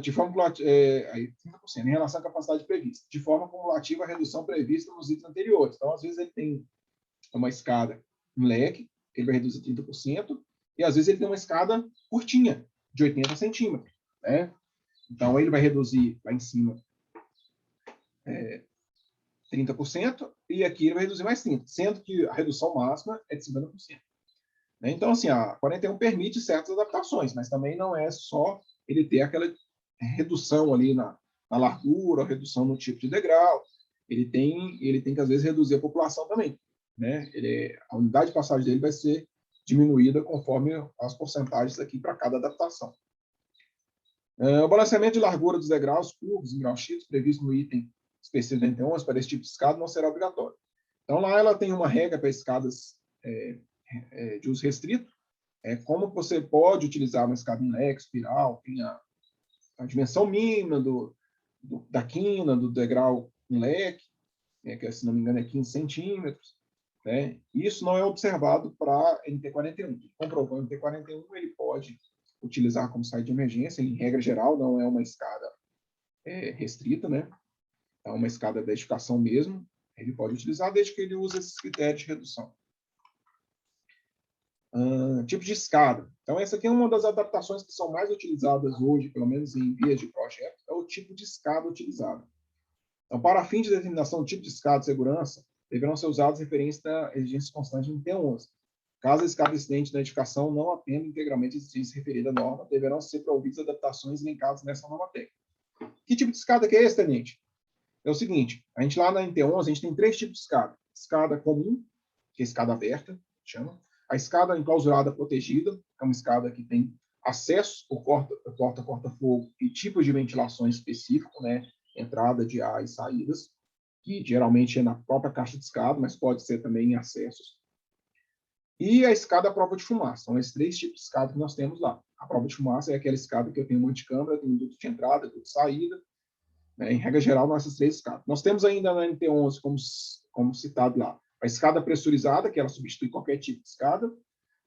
De forma cumulativa, 30%, em relação à capacidade prevista. De forma cumulativa, a redução prevista nos itens anteriores. Então, às vezes, ele tem uma escada em leque, que ele vai reduzir 30%, e às vezes ele tem uma escada curtinha, de 80 centímetros. Né? Então, ele vai reduzir lá em cima 30%, e aqui ele vai reduzir mais 30%, sendo que a redução máxima é de 50%. Né? Então, assim, a 41 permite certas adaptações, mas também não é só ele ter aquela redução ali na largura, redução no tipo de degrau. Ele tem que, às vezes, reduzir a população também. Né? A unidade de passagem dele vai ser diminuída conforme as porcentagens aqui para cada adaptação. O balanceamento de largura dos degraus curvos, engrauxidos, previsto no item específico da NT11 para esse tipo de escada não será obrigatório. Então, lá ela tem uma regra para escadas de uso restrito, como você pode utilizar uma escada em leque, espiral, tem a dimensão mínima da quina, do degrau em leque, que, se não me engano, é 15 centímetros. Né? Isso não é observado para NT41. Comprovou NT41, ele pode utilizar como saída de emergência, em regra geral, não é uma escada restrita, né? É uma escada de edificação mesmo, ele pode utilizar desde que ele use esses critérios de redução. Tipo de escada. Então, essa aqui é uma das adaptações que são mais utilizadas hoje, pelo menos em vias de projeto, é o tipo de escada utilizado. Então, para fim de determinação do tipo de escada de segurança, deverão ser usadas referências da exigência constante em T11. Caso a escada existente na edificação não atenda integralmente a exigência referida à norma, deverão ser providas adaptações elencadas nessa norma técnica. Que tipo de escada que é esse, tenente? É o seguinte, a gente lá na NT11, a gente tem 3 tipos de escada. Escada comum, que é escada aberta, chama. A escada enclausurada protegida, que é uma escada que tem acesso por corta-fogo e tipos de ventilação específico, né? Entrada de ar e saídas, que geralmente é na própria caixa de escada, mas pode ser também em acessos. E a escada à prova de fumaça. São esses 3 tipos de escada que nós temos lá. A prova de fumaça é aquela escada que eu tenho uma anticâmara, tenho um duto de entrada, duto de saída. Né? Em regra geral, nossas 3 escadas. Nós temos ainda na NT11, como citado lá, a escada pressurizada, que ela substitui qualquer tipo de escada,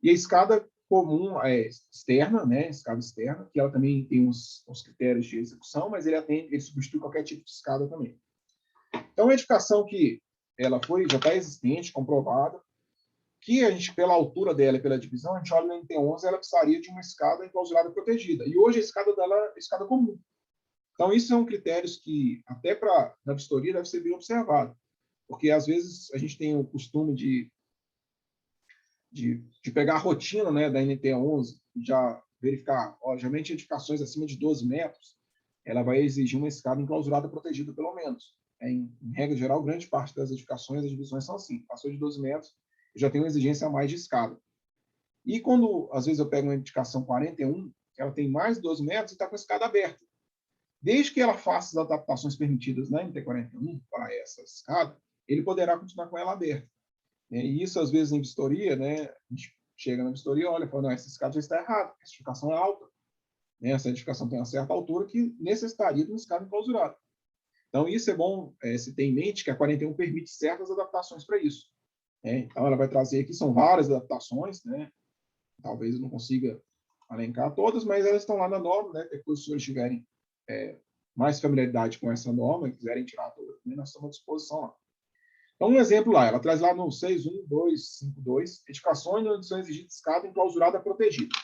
e a escada comum externa, né? Escada externa, que ela também tem uns critérios de execução, mas ele substitui qualquer tipo de escada também. Então, a edificação que ela já está existente, comprovada, que a gente, pela altura dela e pela divisão, a gente olha na NT11, ela precisaria de uma escada enclausurada protegida. E hoje a escada dela é escada comum. Então, isso são critérios que, até na vistoria, deve ser bem observado. Porque, às vezes, a gente tem o costume de pegar a rotina, né, da NT11 e já verificar, geralmente, edificações acima de 12 metros, ela vai exigir uma escada enclausurada protegida, pelo menos. Em regra geral, grande parte das edificações, as divisões são assim. Passou de 12 metros, já tem uma exigência a mais de escada. E quando, às vezes, eu pego uma edificação 41, ela tem mais de 12 metros e está com a escada aberta. Desde que ela faça as adaptações permitidas na NT41 para essa escada, ele poderá continuar com ela aberta. E isso, às vezes, em vistoria, né, a gente chega na vistoria e olha e fala, não, essa escada já está errada, essa edificação é alta. Essa edificação tem uma certa altura que necessitaria de uma escada enclausurada. Então, isso é bom se ter em mente que a 41 permite certas adaptações para isso. Então, ela vai trazer aqui, são várias adaptações, né? Talvez eu não consiga elencar todas, mas elas estão lá na norma, né? Depois, se os senhores tiverem mais familiaridade com essa norma e quiserem tirar todas, nós estamos à disposição lá. Então, um exemplo lá, ela traz lá no 61252, edificações onde são exigidas escada enclausurada protegida.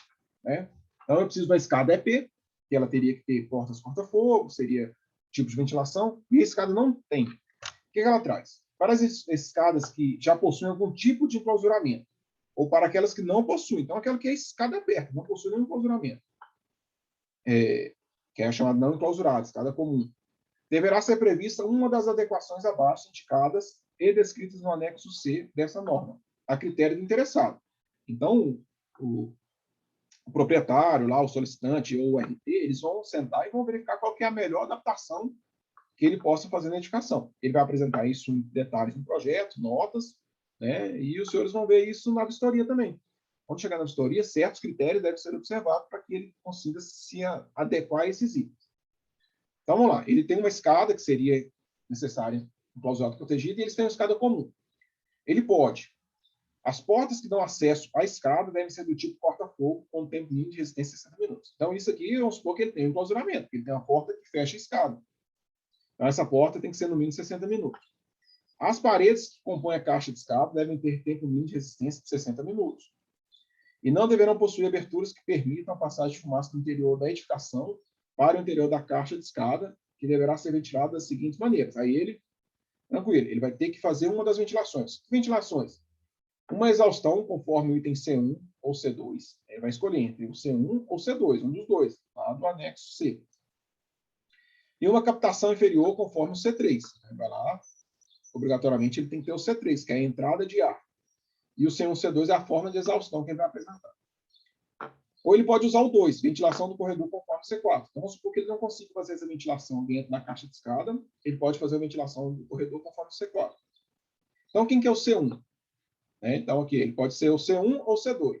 Né? Então, eu preciso de uma escada EP, que ela teria que ter portas corta-fogo, seria tipo de ventilação, e a escada não tem. O que ela traz? Para as escadas que já possuem algum tipo de enclausuramento, ou para aquelas que não possuem. Então, aquela que é escada aberta, não possui nenhum enclausuramento, que é a chamada não enclausurada, escada comum. Deverá ser prevista uma das adequações abaixo indicadas e descritas no anexo C dessa norma, a critério do interessado. Então, o proprietário, lá, o solicitante ou o RT, eles vão sentar e vão verificar qual que é a melhor adaptação que ele possa fazer na edificação. Ele vai apresentar isso em detalhes no projeto, notas, né? E os senhores vão ver isso na vistoria também. Quando chegar na vistoria, certos critérios devem ser observados para que ele consiga se adequar a esses itens. Então, vamos lá. Ele tem uma escada que seria necessária enclausurada protegida e eles têm uma escada comum. Ele pode. As portas que dão acesso à escada devem ser do tipo corta-fogo, com tempo mínimo de resistência de 60 minutos. Então, isso aqui, vamos supor que ele tem um enclausuramento, porque ele tem uma porta que fecha a escada. Então, essa porta tem que ser no mínimo 60 minutos. As paredes que compõem a caixa de escada devem ter tempo mínimo de resistência de 60 minutos. E não deverão possuir aberturas que permitam a passagem de fumaça do interior da edificação para o interior da caixa de escada, que deverá ser ventilado das seguintes maneiras. Aí ele, tranquilo, ele vai ter que fazer uma das ventilações. Que ventilações? Uma exaustão, conforme o item C1 ou C2. Ele vai escolher entre o C1 ou C2, um dos dois, lá no anexo C. E uma captação inferior, conforme o C3. Vai lá, obrigatoriamente, ele tem que ter o C3, que é a entrada de ar. E o C1 e C2 é a forma de exaustão que ele vai apresentar. Ou ele pode usar o 2, ventilação do corredor conforme o C4. Então, vamos supor que ele não consiga fazer essa ventilação dentro da caixa de escada, ele pode fazer a ventilação do corredor conforme o C4. Então, quem que é o C1? Então, aqui, ele pode ser o C1 ou C2.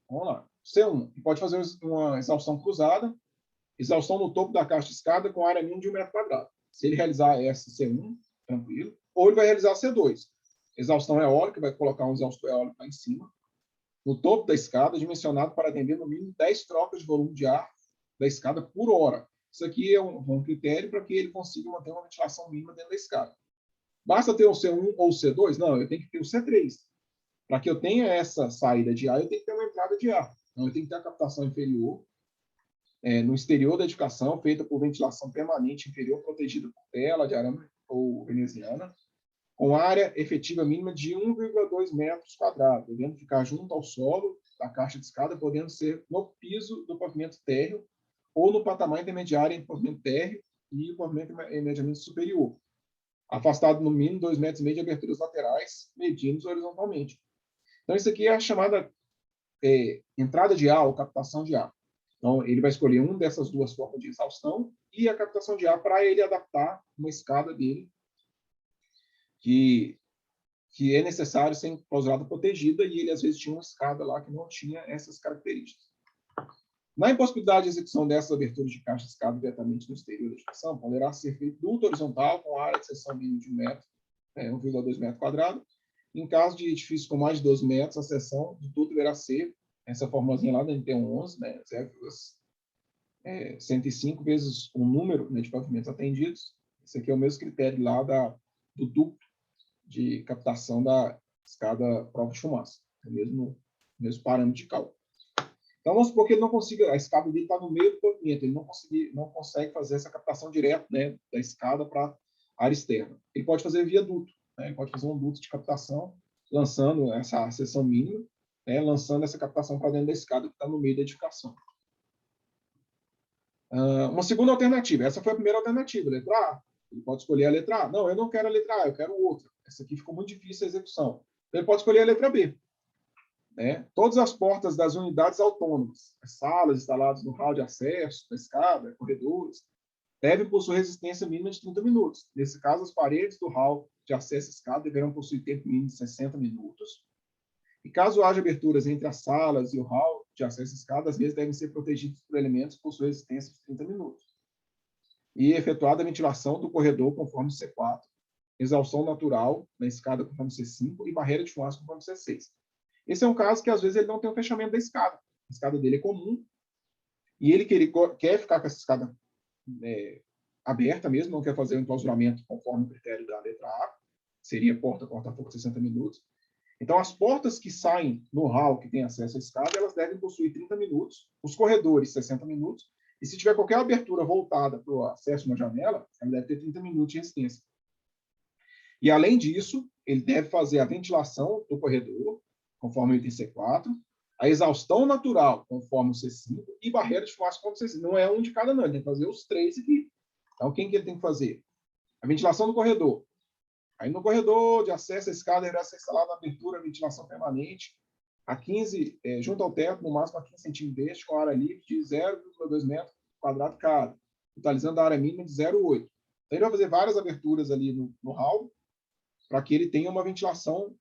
Vamos lá. C1, ele pode fazer uma exaustão cruzada, exaustão no topo da caixa de escada com área mínima de 1 metro quadrado. Se ele realizar essa C1, tranquilo. Ou ele vai realizar C2. Exaustão eólica, vai colocar um exaustor eólico lá em cima, no topo da escada, dimensionado para atender no mínimo 10 trocas de volume de ar da escada por hora. Isso aqui é um critério para que ele consiga manter uma ventilação mínima dentro da escada. Basta ter o C1 ou o C2? Não, eu tenho que ter o C3. Para que eu tenha essa saída de ar, eu tenho que ter uma entrada de ar. Então, eu tenho que ter a captação inferior, no exterior da edificação, feita por ventilação permanente inferior, protegida por tela de arame ou veneziana, com área efetiva mínima de 1,2 metros quadrados, devendo ficar junto ao solo da caixa de escada, podendo ser no piso do pavimento térreo ou no patamar intermediário entre o pavimento térreo e o pavimento imediatamente superior. Afastado no mínimo 2,5 metros de aberturas laterais, medindo horizontalmente. Então, isso aqui é a chamada entrada de ar ou captação de ar. Então, ele vai escolher uma dessas duas formas de exaustão e a captação de ar para ele adaptar uma escada dele que é necessário ser enclausurada protegida, e ele, às vezes, tinha uma escada lá que não tinha essas características. Na impossibilidade de execução dessas aberturas de caixa de escada diretamente no exterior da edificação, poderá ser feito duto horizontal com área de seção mínima de 1 metro, 1,2 metro quadrado. Em caso de edifício com mais de 12 metros, a seção do duto deverá ser essa formulazinha lá da NT11, né, 0,105 vezes o número, né, de pavimentos atendidos. Esse aqui é o mesmo critério lá do duto de captação da escada prova de fumaça. É o mesmo parâmetro de cálculo. Então, vamos supor que ele não consiga, a escada dele está no meio do pavimento, ele não consegue fazer essa captação direta, né, da escada para a área externa. Ele pode fazer via duto, né, ele pode fazer um duto de captação, lançando essa seção mínima, né, lançando essa captação para dentro da escada que está no meio da edificação. Uma segunda alternativa, essa foi a primeira alternativa, letra A. Ele pode escolher a letra A. Não, eu não quero a letra A, eu quero outra. Essa aqui ficou muito difícil a execução. Então, ele pode escolher a letra B. Né? Todas as portas das unidades autônomas, as salas instaladas no hall de acesso, da escada, corredores, devem possuir resistência mínima de 30 minutos. Nesse caso, as paredes do hall de acesso à escada deverão possuir tempo mínimo de 60 minutos. E caso haja aberturas entre as salas e o hall de acesso à escada, as mesmas devem ser protegidas por elementos que possuem resistência de 30 minutos. E efetuada a ventilação do corredor conforme o C4, exaustão natural na escada conforme o C5 e barreira de fumaça conforme o C6. Esse é um caso que, às vezes, ele não tem o fechamento da escada. A escada dele é comum e ele quer ficar com essa escada aberta mesmo, não quer fazer um enclausuramento conforme o critério da letra A, seria porta corta-fogo de 60 minutos. Então, as portas que saem no hall, que tem acesso à escada, elas devem possuir 30 minutos, os corredores 60 minutos, e se tiver qualquer abertura voltada para o acesso a uma janela, ela deve ter 30 minutos de resistência. E, além disso, ele deve fazer a ventilação do corredor, conforme o item C4, a exaustão natural, conforme o C5, e barreira de fumaça, conforme o C5. Não é um de cada, não. Ele tem que fazer os três aqui. Então, quem que ele tem que fazer? A ventilação do corredor. Aí, no corredor de acesso à escada, deverá ser instalada a abertura, ventilação permanente, a 15, junto ao teto, no máximo a 15 centímetros, com área livre de 0,2 metros quadrado cada, totalizando a área mínima de 0,8. Então, ele vai fazer várias aberturas ali no hall, para que ele tenha uma ventilação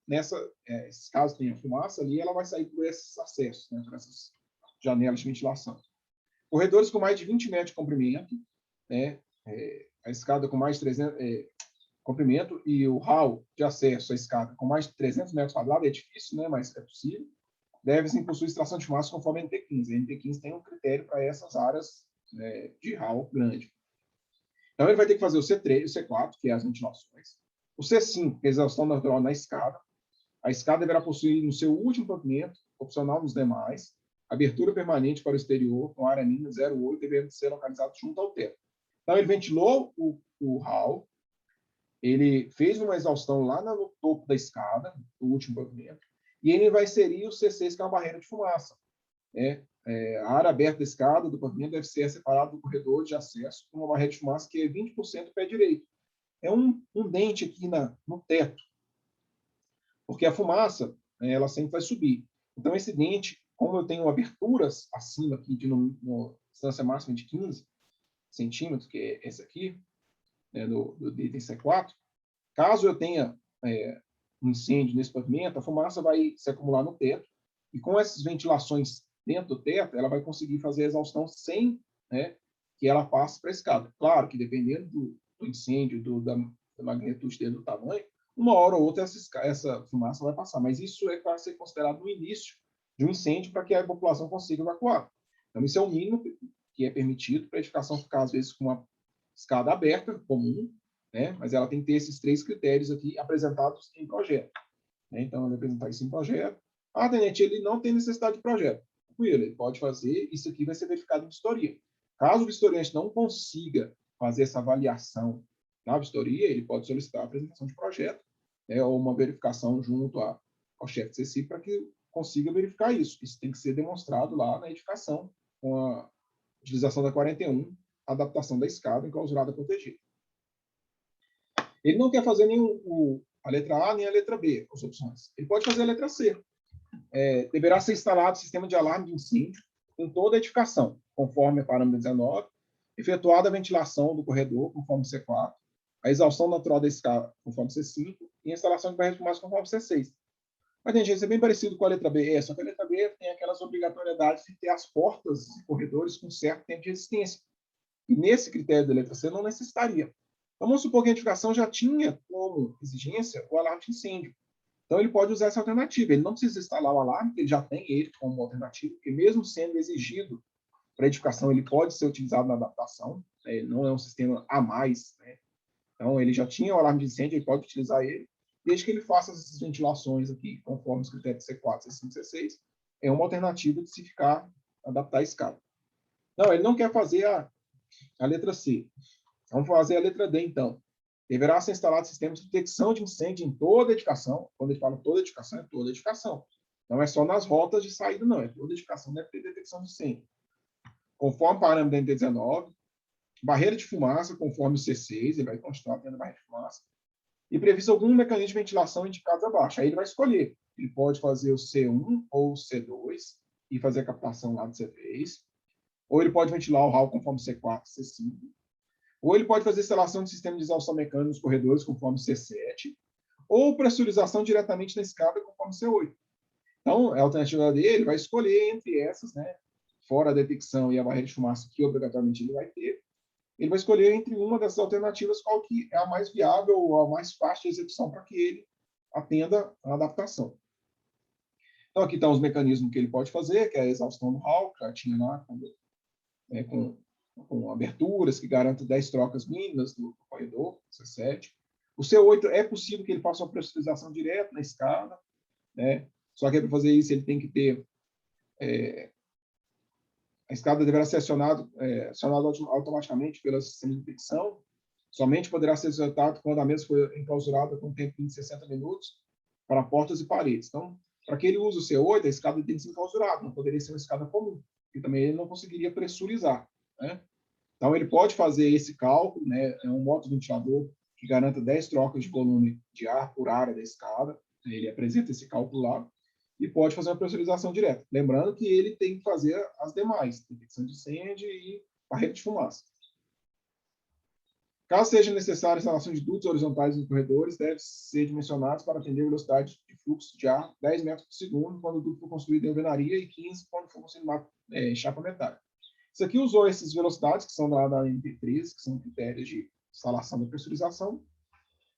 se caso tenha fumaça ali, ela vai sair por esses acessos, né, por essas janelas de ventilação. Corredores com mais de 20 metros de comprimento, né, a escada com mais de 300 comprimento e o hall de acesso à escada com mais de 300 metros quadrados, é difícil, né, mas é possível, deve-se possuir extração de fumaça conforme a NT15. A NT15 tem um critério para essas áreas de hall grande. Então, ele vai ter que fazer o C3 e o C4, que é as ventilações. O C5, que é a exaustão natural na escada. A escada deverá possuir no seu último pavimento, opcional nos demais, abertura permanente para o exterior, com área mínima 0,8, devendo ser localizado junto ao teto. Então, ele ventilou o hall, ele fez uma exaustão lá no topo da escada, no último pavimento, e ele vai inserir o C6, que é uma barreira de fumaça. A área aberta da escada, do pavimento, deve ser separada do corredor de acesso com uma barreira de fumaça que é 20% do pé direito. É um dente aqui no teto, porque a fumaça, ela sempre vai subir. Então, esse dente, como eu tenho aberturas acima aqui de distância máxima de 15 centímetros, que é esse aqui, do item C4, caso eu tenha um incêndio nesse pavimento, a fumaça vai se acumular no teto, e com essas ventilações dentro do teto, ela vai conseguir fazer a exaustão sem que ela passe para a escada. Claro que, dependendo do incêndio, da magnitude dele, do tamanho, uma hora ou outra essa fumaça vai passar, mas isso é para ser considerado no início de um incêndio para que a população consiga evacuar. Então, isso é o mínimo que é permitido para a edificação ficar, às vezes, com uma escada aberta, comum, mas ela tem que ter esses 3 critérios aqui apresentados em projeto. Então, ele apresentar isso em projeto. Tenente, ele não tem necessidade de projeto. Ele pode fazer, isso aqui vai ser verificado em vistoria. Caso o vistoriante não consiga fazer essa avaliação na vistoria, ele pode solicitar a apresentação de projeto, ou uma verificação junto ao chefe de CECIP para que consiga verificar isso. Isso tem que ser demonstrado lá na edificação, com a utilização da 41, adaptação da escada enclausurada protegida. Ele não quer fazer nem a letra A nem a letra B, as opções. Ele pode fazer a letra C. Deverá ser instalado sistema de alarme de incêndio em toda a edificação, conforme o parâmetro 19, efetuada a ventilação do corredor, conforme C4, a exaustão natural da escada, conforme C5, e a instalação de barreiras de fumaça, conforme C6. Mas, gente, isso é bem parecido com a letra B. Só que a letra B tem aquelas obrigatoriedades de ter as portas e corredores com certo tempo de resistência. E nesse critério da letra C não necessitaria. Então, vamos supor que a edificação já tinha como exigência o alarme de incêndio. Então, ele pode usar essa alternativa. Ele não precisa instalar o alarme, porque ele já tem ele como alternativa, porque mesmo sendo exigido para a edificação, ele pode ser utilizado na adaptação. Né? Ele não é um sistema a mais. Né? Então, ele já tinha o alarme de incêndio, ele pode utilizar ele, desde que ele faça essas ventilações aqui, conforme os critérios C4, C5, C6, é uma alternativa de se ficar, adaptar a escada. Não, ele não quer fazer a letra C. Vamos fazer a letra D, então. Deverá ser instalado sistema de detecção de incêndio em toda a edificação. Quando ele fala toda edificação, é toda edificação. Não é só nas rotas de saída, não. É toda edificação deve ter detecção de incêndio. Conforme o parâmetro da NT19, barreira de fumaça, conforme o C6, ele vai continuar tendo barreira de fumaça, e previsto algum mecanismo de ventilação indicado abaixo. Aí ele vai escolher. Ele pode fazer o C1 ou o C2 e fazer a captação lá do C3, ou ele pode ventilar o hall conforme C4, C5, ou ele pode fazer instalação de sistema de exaustão mecânica nos corredores conforme C7, ou pressurização diretamente na escada conforme C8. Então, a alternativa dele, ele vai escolher entre essas, né, fora a detecção e a barreira de fumaça, que obrigatoriamente ele vai ter, ele vai escolher entre uma dessas alternativas qual que é a mais viável ou a mais fácil de execução para que ele atenda a adaptação. Então, aqui estão os mecanismos que ele pode fazer, que é a exaustão do hall, que já tinha lá, com aberturas que garantem 10 trocas mínimas do corredor, C7. O C8 é possível que ele faça uma pressurização direta na escada, né? Só que para fazer isso ele tem que ter a escada deverá ser acionada automaticamente pelo sistema de detecção. Somente poderá ser executado quando a mesa for enclausurada com tempo de 60 minutos para portas e paredes. Então, para que ele use o C8, a escada tem que ser enclausurada, não poderia ser uma escada comum, porque também ele não conseguiria pressurizar. Né? Então, ele pode fazer esse cálculo, né? É um motoventilador que garanta 10 trocas de volume de ar por área da escada. Ele apresenta esse cálculo lá e pode fazer uma pressurização direta. Lembrando que ele tem que fazer as demais, detecção de incêndio e barreira de fumaça. Caso seja necessária a instalação de dutos horizontais nos corredores, devem ser dimensionados para atender a velocidade de fluxo de ar 10 metros por segundo quando o duto for construído em alvenaria e 15 quando for construído em chapa metálica. Isso aqui usou essas velocidades, que são da NT13, que são critérios de instalação da pressurização,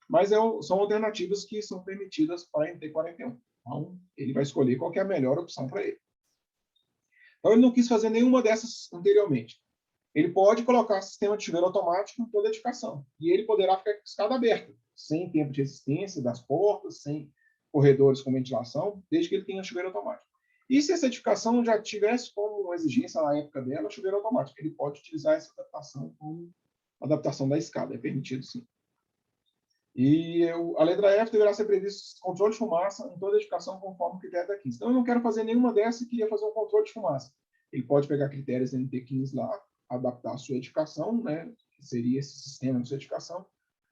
mas são alternativas que são permitidas para a NT41. Então, ele vai escolher qual que é a melhor opção para ele. Então, ele não quis fazer nenhuma dessas anteriormente. Ele pode colocar sistema de chuveiro automático em toda a edificação. E ele poderá ficar com a escada aberta, sem tempo de resistência das portas, sem corredores com ventilação, desde que ele tenha chuveiro automático. E se essa edificação já tivesse como uma exigência na época dela, chuveiro automático, ele pode utilizar essa adaptação como adaptação da escada, é permitido sim. E a letra F deverá ser previsto controle de fumaça em toda a edificação conforme o critério da 15. Então, eu não quero fazer nenhuma dessas e queria fazer um controle de fumaça. Ele pode pegar critérios da NT15 lá, adaptar a sua edificação, né, que seria esse sistema de sua edificação,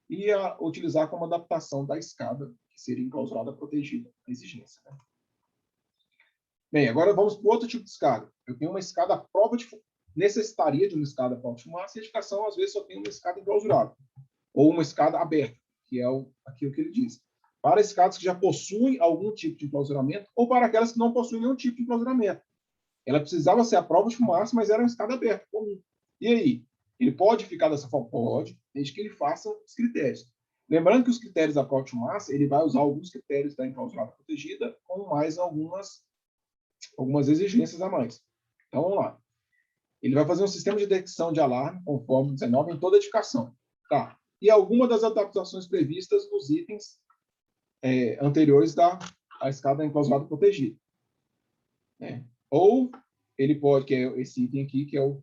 e utilizar como adaptação da escada, que seria enclausurada protegida, a exigência. Né? Bem, agora vamos para outro tipo de escada. Eu tenho uma escada à prova de fumaça. Necessitaria de uma escada à prova de fumaça, e a edificação, às vezes, só tem uma escada enclausurada, ou uma escada aberta, que é aquilo que ele diz. Para escadas que já possuem algum tipo de enclausuramento, ou para aquelas que não possuem nenhum tipo de enclausuramento. Ela precisava ser à prova de fumaça, mas era uma escada aberta, comum. E aí? Ele pode ficar dessa forma? Pode, desde que ele faça os critérios. Lembrando que os critérios da prova de fumaça, ele vai usar alguns critérios da enclausurada protegida, com mais algumas exigências a mais. Então, vamos lá. Ele vai fazer um sistema de detecção de alarme, conforme 19, em toda a edificação. Tá. E alguma das adaptações previstas nos itens anteriores da escada enclausurada protegida. Né? Ou ele pode, que é esse item aqui, que é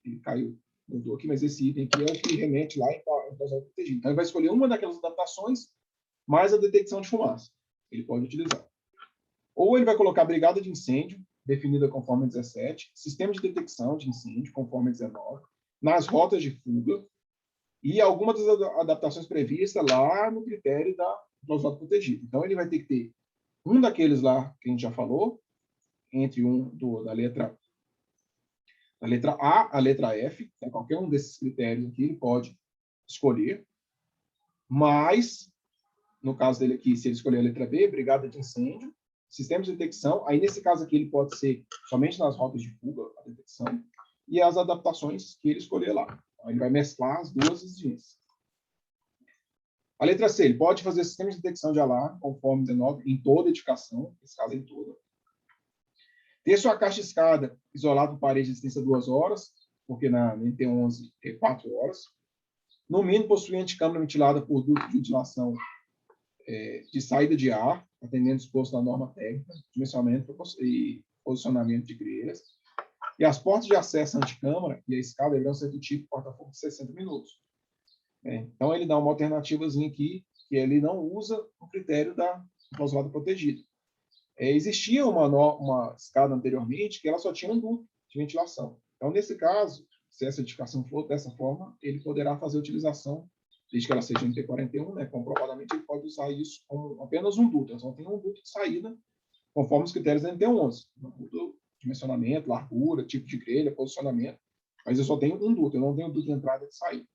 ele caiu, mudou aqui, mas esse item aqui é o que remete lá em enclausurada protegida. Então, ele vai escolher uma daquelas adaptações, mais a detecção de fumaça. Ele pode utilizar. Ou ele vai colocar brigada de incêndio, definida conforme 17, sistema de detecção de incêndio, conforme 19, nas rotas de fuga, e algumas das adaptações previstas lá no critério da enclausurada protegida. Então, ele vai ter que ter um daqueles lá que a gente já falou, entre da letra A letra A, a letra F, né, qualquer um desses critérios aqui ele pode escolher, mas, no caso dele aqui, se ele escolher a letra B, brigada de incêndio, sistema de detecção, aí nesse caso aqui ele pode ser somente nas rotas de fuga, a detecção, e as adaptações que ele escolher lá. Então, ele vai mesclar as duas exigências. A letra C, ele pode fazer sistema de detecção de alarme, conforme 19, em toda edificação, nesse caso em toda. Ter sua caixa de escada isolada por parede de distância 2 horas, porque na NT11 é 4 horas. No mínimo, possuir anticâmara ventilada por duto de ventilação de saída de ar, atendendo disposto na norma técnica, dimensionamento e posicionamento de grelhas. E as portas de acesso à anticâmara e a escada deverão ser do tipo porta-fogo de 60 minutos. Então, ele dá uma alternativazinha aqui, que ele não usa o critério da clausulada protegida. Existia uma escada anteriormente que ela só tinha um duto de ventilação. Então, nesse caso, se essa edificação for dessa forma, ele poderá fazer a utilização, desde que ela seja NT41, né, comprovadamente ele pode usar isso como apenas um duto. Então, só tem um duto de saída, conforme os critérios da NT11. Um duto, dimensionamento, largura, tipo de grelha, posicionamento. Mas eu só tenho um duto, eu não tenho duto de entrada e de saída.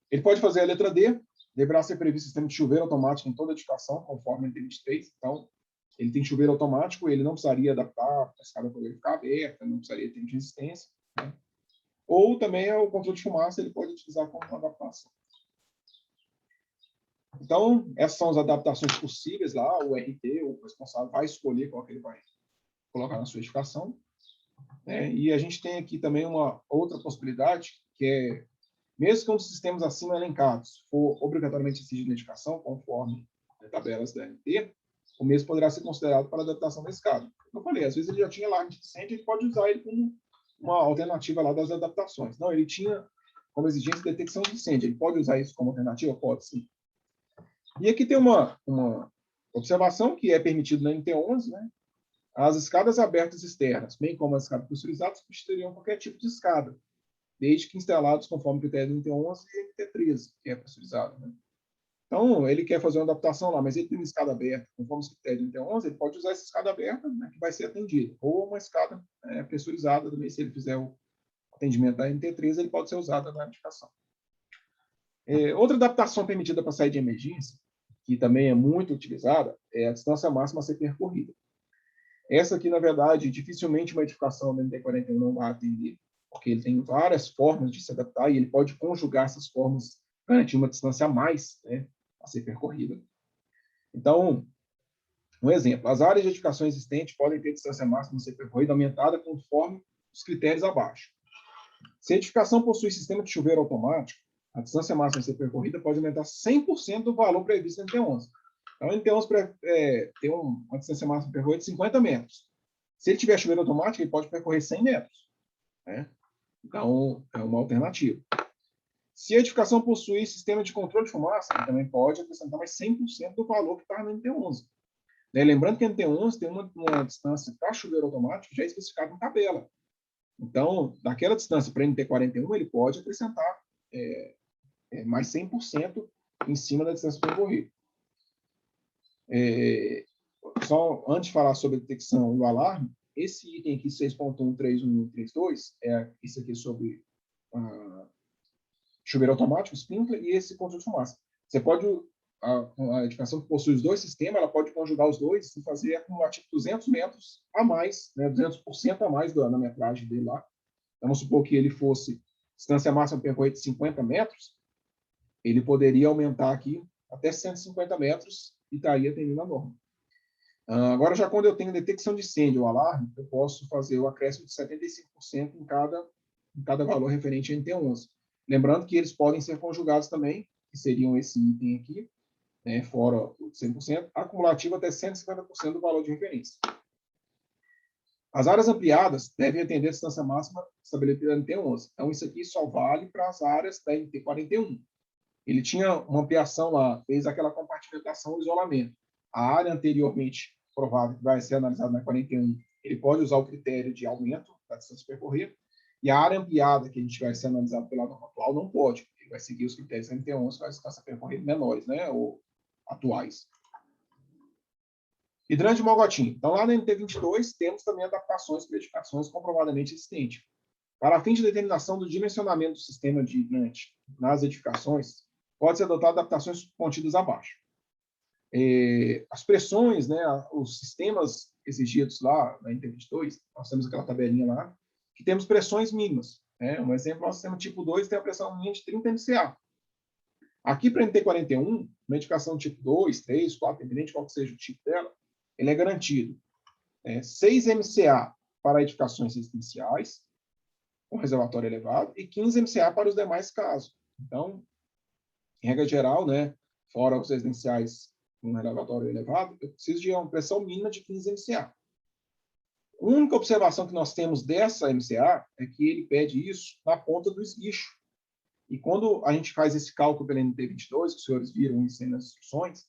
Ele pode fazer a letra D, deverá ser previsto sistema de chuveiro automático em toda edificação, conforme a NT23. Então, ele tem chuveiro automático, ele não precisaria adaptar a escada para ele ficar aberta, não precisaria ter resistência. Né? Ou também o controle de fumaça, ele pode utilizar como uma adaptação. Então, essas são as adaptações possíveis lá, o RT, o responsável, vai escolher qual que ele vai colocar na sua edificação. Né? E a gente tem aqui também uma outra possibilidade, que é, mesmo que um dos sistemas acima elencados for obrigatoriamente exigido na edificação, conforme as tabelas da NT, o mesmo poderá ser considerado para a adaptação da escada. Como eu falei, às vezes ele já tinha alarme de incêndio, ele pode usar ele como uma alternativa lá das adaptações. Não, ele tinha como exigência de detecção de incêndio. Ele pode usar isso como alternativa? Pode, sim. E aqui tem uma observação que é permitido na NT11, né? As escadas abertas externas, bem como as escadas pressurizadas, substituiriam qualquer tipo de escada, desde que instalados conforme o critério do NT11 e NT13, que é pressurizado. Né? Então, ele quer fazer uma adaptação lá, mas ele tem uma escada aberta, conforme os critérios do NT11, ele pode usar essa escada aberta, né, que vai ser atendida, ou uma escada pressurizada, também, se ele fizer o atendimento da NT13, ele pode ser usada na edificação. Outra adaptação permitida para saída de emergência, que também é muito utilizada, é a distância máxima a ser percorrida. Essa aqui, na verdade, dificilmente uma edificação da NT41 não vai atender, porque ele tem várias formas de se adaptar e ele pode conjugar essas formas, garantir uma distância a mais, né, a ser percorrida. Então, um exemplo, as áreas de edificação existentes podem ter distância máxima a ser percorrida aumentada conforme os critérios abaixo. Se a edificação possui sistema de chuveiro automático, a distância máxima a ser percorrida pode aumentar 100% do valor previsto na NT11. Então, a NT11 tem uma distância máxima de percorrer de 50 metros. Se ele tiver chuveiro automático, ele pode percorrer 100 metros. Né? Então, é uma alternativa. Se a edificação possui sistema de controle de fumaça, ele também pode acrescentar mais 100% do valor que está na NT11. Né? Lembrando que a NT11 tem uma distância para chuveiro automático já especificada em tabela. Então, daquela distância para a NT41, ele pode acrescentar mais 100% em cima da distância percorrida. Só antes de falar sobre a detecção e o alarme, esse item aqui, 6.1.3.1.3.2, é esse aqui sobre chuveiro automático, sprinkler, e esse controle de fumaça. Você pode, a edificação que possui os dois sistemas, ela pode conjugar os dois e fazer acumulativo 200 metros a mais, né, 200% a mais da metragem dele lá. Então, vamos supor que ele fosse distância máxima percorrida de 50 metros, ele poderia aumentar aqui até 150 metros e estaria atendendo a norma. Agora, já quando eu tenho detecção de incêndio ou alarme, eu posso fazer o acréscimo de 75% em cada valor referente a NT11. Lembrando que eles podem ser conjugados também, que seriam esse item aqui, né, fora o 100%, acumulativo até 150% do valor de referência. As áreas ampliadas devem atender a distância máxima estabelecida na NT11. Então, isso aqui só vale para as áreas da NT41. Ele tinha uma ampliação lá, fez aquela compartimentação e isolamento. A área anteriormente provável que vai ser analisada na 41, ele pode usar o critério de aumento da distância percorrida, e a área ampliada que a gente vai ser analisada pela norma atual não pode. Ele vai seguir os critérios da NT11 para a distância percorrida menores, né, ou atuais. Hidrante de Mogotim. Então, lá na NT22, temos também adaptações para edificações comprovadamente existentes. Para fim de determinação do dimensionamento do sistema de hidrante nas edificações, pode ser adotado adaptações contidas abaixo. As pressões, né, os sistemas exigidos lá na NT22, nós temos aquela tabelinha lá, que temos pressões mínimas. Né? Um exemplo, nosso sistema tipo 2 tem a pressão mínima de 30 MCA. Aqui para a NT41, uma edificação tipo 2, 3, 4, independente de qual que seja o tipo dela, ele é garantido 6 MCA para edificações residenciais, com reservatório elevado, e 15 MCA para os demais casos. Então, em regra geral, né, fora os residenciais com reservatório elevado, eu preciso de uma pressão mínima de 15 MCA. A única observação que nós temos dessa MCA é que ele pede isso na ponta do esguicho. E quando a gente faz esse cálculo pela NT22, que os senhores viram isso aí nas instruções,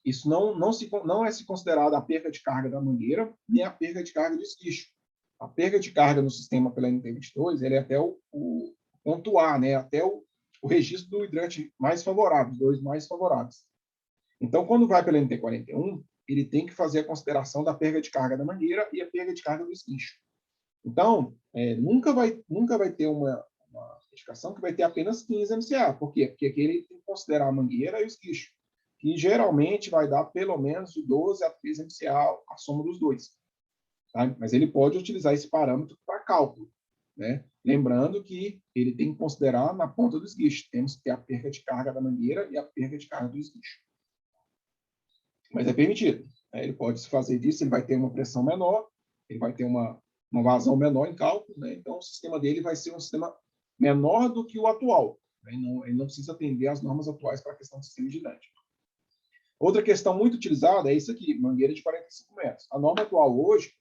isso não é se considerado a perca de carga da mangueira, nem a perca de carga do esguicho. A perca de carga no sistema pela NT22 ele é até o ponto A, né? Até o registro do hidrante mais favorável, os dois mais favoráveis. Então, quando vai pela NT41, ele tem que fazer a consideração da perda de carga da mangueira e a perda de carga do esguicho. Então, nunca vai ter uma edificação que vai ter apenas 15 MCA. Por quê? Porque aqui ele tem que considerar a mangueira e o esguicho, que geralmente vai dar pelo menos de 12 a 13 MCA a soma dos dois. Tá? Mas ele pode utilizar esse parâmetro para cálculo. Né? Lembrando que ele tem que considerar na ponta do esguicho. Temos que ter a perda de carga da mangueira e a perda de carga do esguicho. Mas é permitido. Ele pode fazer disso, ele vai ter uma pressão menor, ele vai ter uma vazão menor em cálculo, né? Então o sistema dele vai ser um sistema menor do que o atual. Né? Ele não precisa atender às normas atuais para a questão do sistema de hidrante. Outra questão muito utilizada é isso aqui, mangueira de 45 metros. A norma atual hoje,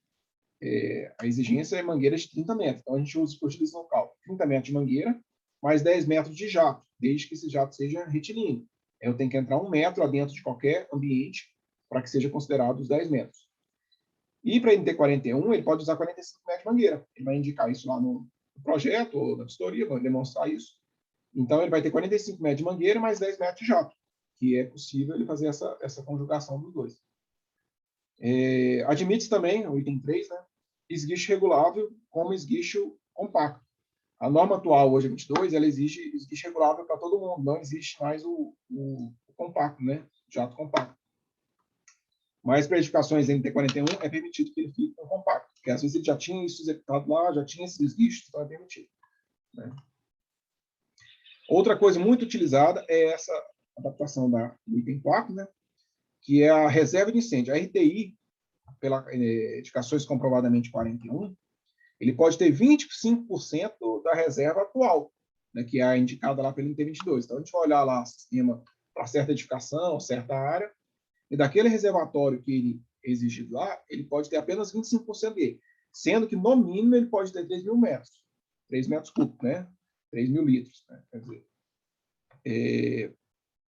a exigência é mangueira de 30 metros. Então a gente utiliza no cálculo 30 metros de mangueira, mais 10 metros de jato, desde que esse jato seja retilíneo. Eu tenho que entrar 1 metro dentro de qualquer ambiente para que seja considerado os 10 metros. E para NT41, ele pode usar 45 metros de mangueira. Ele vai indicar isso lá no projeto ou na vistoria, vai demonstrar isso. Então, ele vai ter 45 metros de mangueira mais 10 metros de jato, que é possível ele fazer essa conjugação dos dois. Admite-se também, o item 3, né, esguicho regulável como esguicho compacto. A norma atual, hoje, 22, ela exige esguicho regulável para todo mundo, não existe mais o compacto, né, jato compacto. Mas para edificações NT41 é permitido que ele fique com compacto, porque às vezes ele já tinha isso executado lá, já tinha esses esguichos, então é permitido. Né? Outra coisa muito utilizada é essa adaptação do item 4, né, que é a reserva de incêndio. A RTI, pela edificações comprovadamente 41, ele pode ter 25% da reserva atual, né, que é a indicada lá pelo NT22. Então, a gente vai olhar lá o sistema para certa edificação, certa área, e daquele reservatório que ele é exigido lá, ele pode ter apenas 25% dele, sendo que, no mínimo, ele pode ter 3 mil metros, 3 metros cúbicos, né? 3 mil litros. Né? Quer dizer,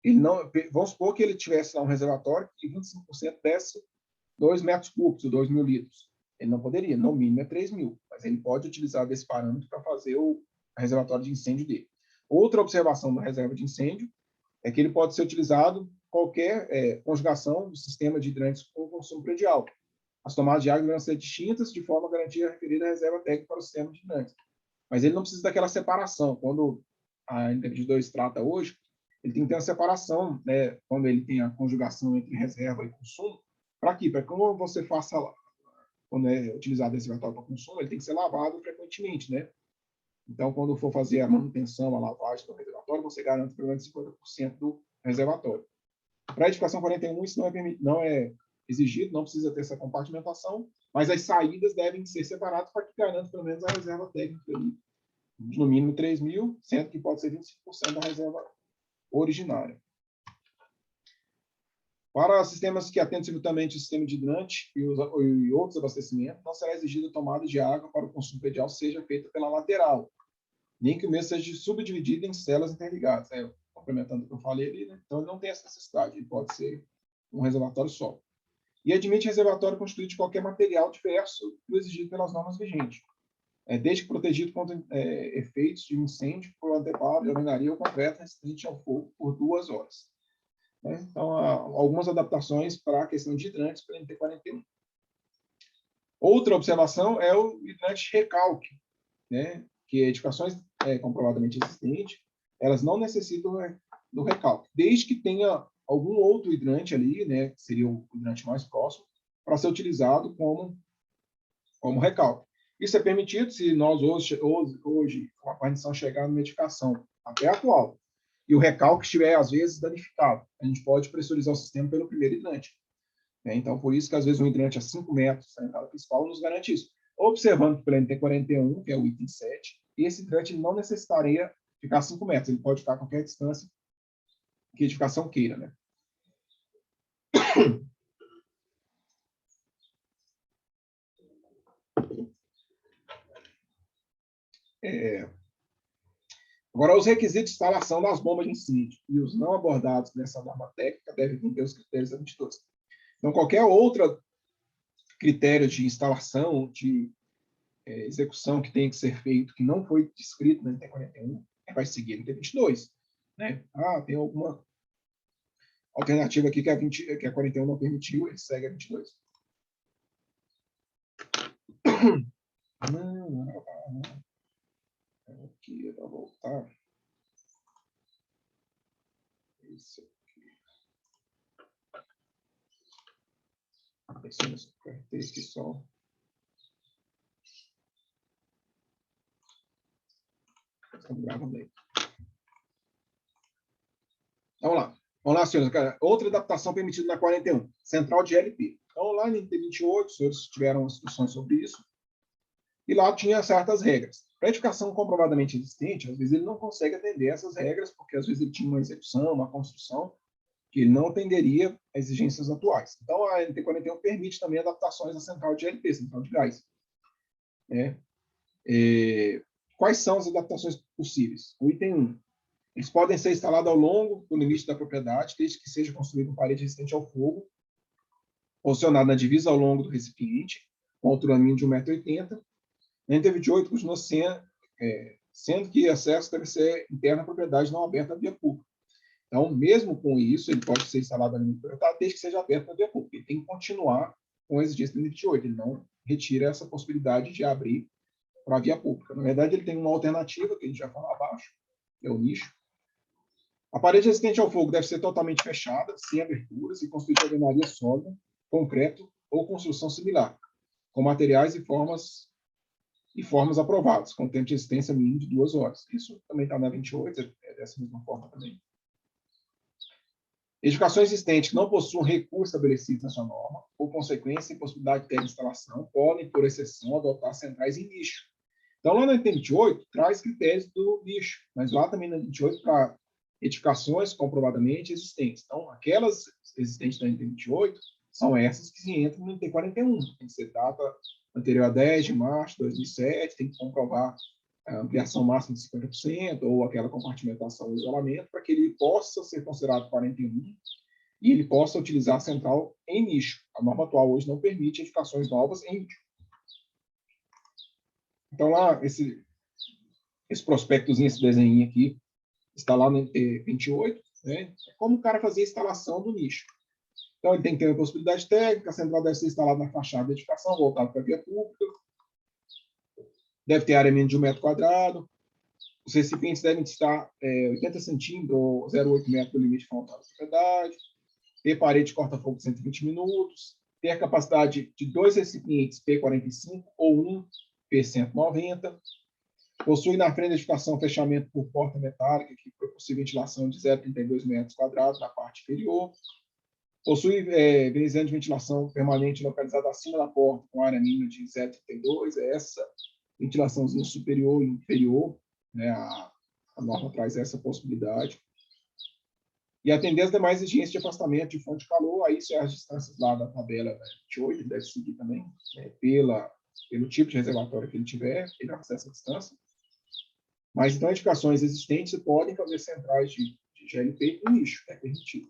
ele não, vamos supor que ele tivesse lá um reservatório que 25% desse 2 metros cúbicos, 2 mil litros. Ele não poderia, no mínimo é 3 mil, mas ele pode utilizar desse parâmetro para fazer o reservatório de incêndio dele. Outra observação da reserva de incêndio é que ele pode ser utilizado qualquer conjugação do sistema de hidrantes com consumo predial. As tomadas de água devem ser distintas de forma a garantir a referida reserva técnica para o sistema de hidrantes. Mas ele não precisa daquela separação. Quando a NT22 trata hoje, ele tem que ter uma separação, né, quando ele tem a conjugação entre reserva e consumo. Para quê? Para que quando você faça, quando é utilizado esse reservatório para consumo, ele tem que ser lavado frequentemente, né? Então, quando for fazer a manutenção, a lavagem do reservatório, você garante pelo menos 50% do reservatório. Para a edificação 41, isso não é exigido, não precisa ter essa compartimentação, mas as saídas devem ser separadas para que garanta pelo menos a reserva técnica ali, de no mínimo 3 mil, sendo que pode ser 25% da reserva originária. Para sistemas que atendem simultaneamente o sistema de hidrante e outros abastecimentos, não será exigida a tomada de água para o consumo predial seja feita pela lateral, nem que o mesmo seja subdividido em células interligadas. Complementando o que eu falei ali, né? Então ele não tem essa necessidade, ele pode ser um reservatório só. E admite reservatório constituído de qualquer material diverso do exigido pelas normas vigentes, desde que protegido contra efeitos de incêndio por anteparo de alvenaria ou concreto resistente ao fogo por 2 horas. né? Então, há algumas adaptações para a questão de hidrantes para a NT41. Outra observação é o hidrante recalque, né? Que edificações comprovadamente existentes, elas não necessitam do recalque, desde que tenha algum outro hidrante ali, né? Que seria o hidrante mais próximo, para ser utilizado como recalque. Isso é permitido se nós hoje com a guarnição chegar numa edificação até atual, e o recalque estiver, às vezes, danificado. A gente pode pressurizar o sistema pelo primeiro hidrante. Então, por isso que, às vezes, um hidrante a 5 metros da entrada principal nos garante isso. Observando que pelo NT41, que é o item 7, esse hidrante não necessitaria ficar a 5 metros, ele pode ficar a qualquer distância que a edificação queira, né? Agora, os requisitos de instalação das bombas de incêndio e os não abordados nessa norma técnica devem cumprir os critérios da 22. Então, qualquer outro critério de instalação, de execução que tenha que ser feito, que não foi descrito na NT41, vai seguir a NT22. Né? Tem alguma alternativa aqui que a 41 não permitiu, ele segue a 22. Não. Aqui, para voltar. Isso aqui. Apertei aqui só. Estamos gravando aí. Vamos lá, senhores. Outra adaptação permitida na 41. Central de LP. Então, lá no NT28, os senhores tiveram instruções sobre isso. E lá tinha certas regras. Para edificação comprovadamente existente, às vezes ele não consegue atender essas regras, porque às vezes ele tinha uma execução, uma construção, que ele não atenderia às exigências atuais. Então, a NT41 permite também adaptações à central de LP, central de gás. Quais são as adaptações possíveis? O item 1. Eles podem ser instalados ao longo do limite da propriedade, desde que seja construída uma parede resistente ao fogo, posicionada na divisa ao longo do recipiente, com altura mínima de 1,80 m. Na NT28, continua sendo que acesso deve ser interno à propriedade, não aberta à via pública. Então, mesmo com isso, ele pode ser instalado na limite proprietária, desde que seja aberto na via pública. Ele tem que continuar com a exigência da NT28. Ele não retira essa possibilidade de abrir para a via pública. Na verdade, ele tem uma alternativa, que a gente já falou abaixo, que é o nicho. A parede resistente ao fogo deve ser totalmente fechada, sem aberturas, e construída de alvenaria sólida, concreto ou construção similar, com materiais e formas aprovadas, com tempo de existência mínimo de 2 horas. Isso também está na 28, é dessa mesma forma também. Edificações existentes que não possuam recurso estabelecido nessa norma, por consequência, e possibilidade de ter instalação, podem, por exceção, adotar centrais em nicho. Então, lá na NT 28, traz critérios do nicho, mas lá também na 28 para edificações comprovadamente existentes. Então, aquelas existentes na NT 28 são essas que entram no NT 41. Tem que ser data anterior a 10 de março de 2007, tem que comprovar a ampliação máxima de 50%, ou aquela compartimentação do isolamento, para que ele possa ser considerado 41 e ele possa utilizar a central em nicho. A norma atual hoje não permite edificações novas em nicho. Então, lá, esse prospectozinho, esse desenho aqui, está lá no NT28, né? É como o cara fazer a instalação do nicho. Então, ele tem que ter uma possibilidade técnica, a central deve ser instalada na fachada de edificação, voltada para a via pública, deve ter área menos de 1 metro quadrado, os recipientes devem estar 80 centímetros ou 0,8 metros do limite frontal da propriedade, ter parede de corta-fogo de 120 minutos, ter a capacidade de 2 recipientes P45 ou 1 P190, possui na frente da edificação fechamento por porta metálica, que possui ventilação de 0,32 metros quadrados na parte inferior, possui veneziana de ventilação permanente localizada acima da porta, com área mínima de 0,32, essa ventilaçãozinha superior e inferior, né, a norma traz essa possibilidade. E atender as demais exigências de afastamento de fonte de calor, aí se as distâncias lá da tabela 28, ele deve seguir também, pelo tipo de reservatório que ele tiver, ele acessa a distância. Mas, então, edificações existentes podem fazer centrais de GLP em nicho, é permitido.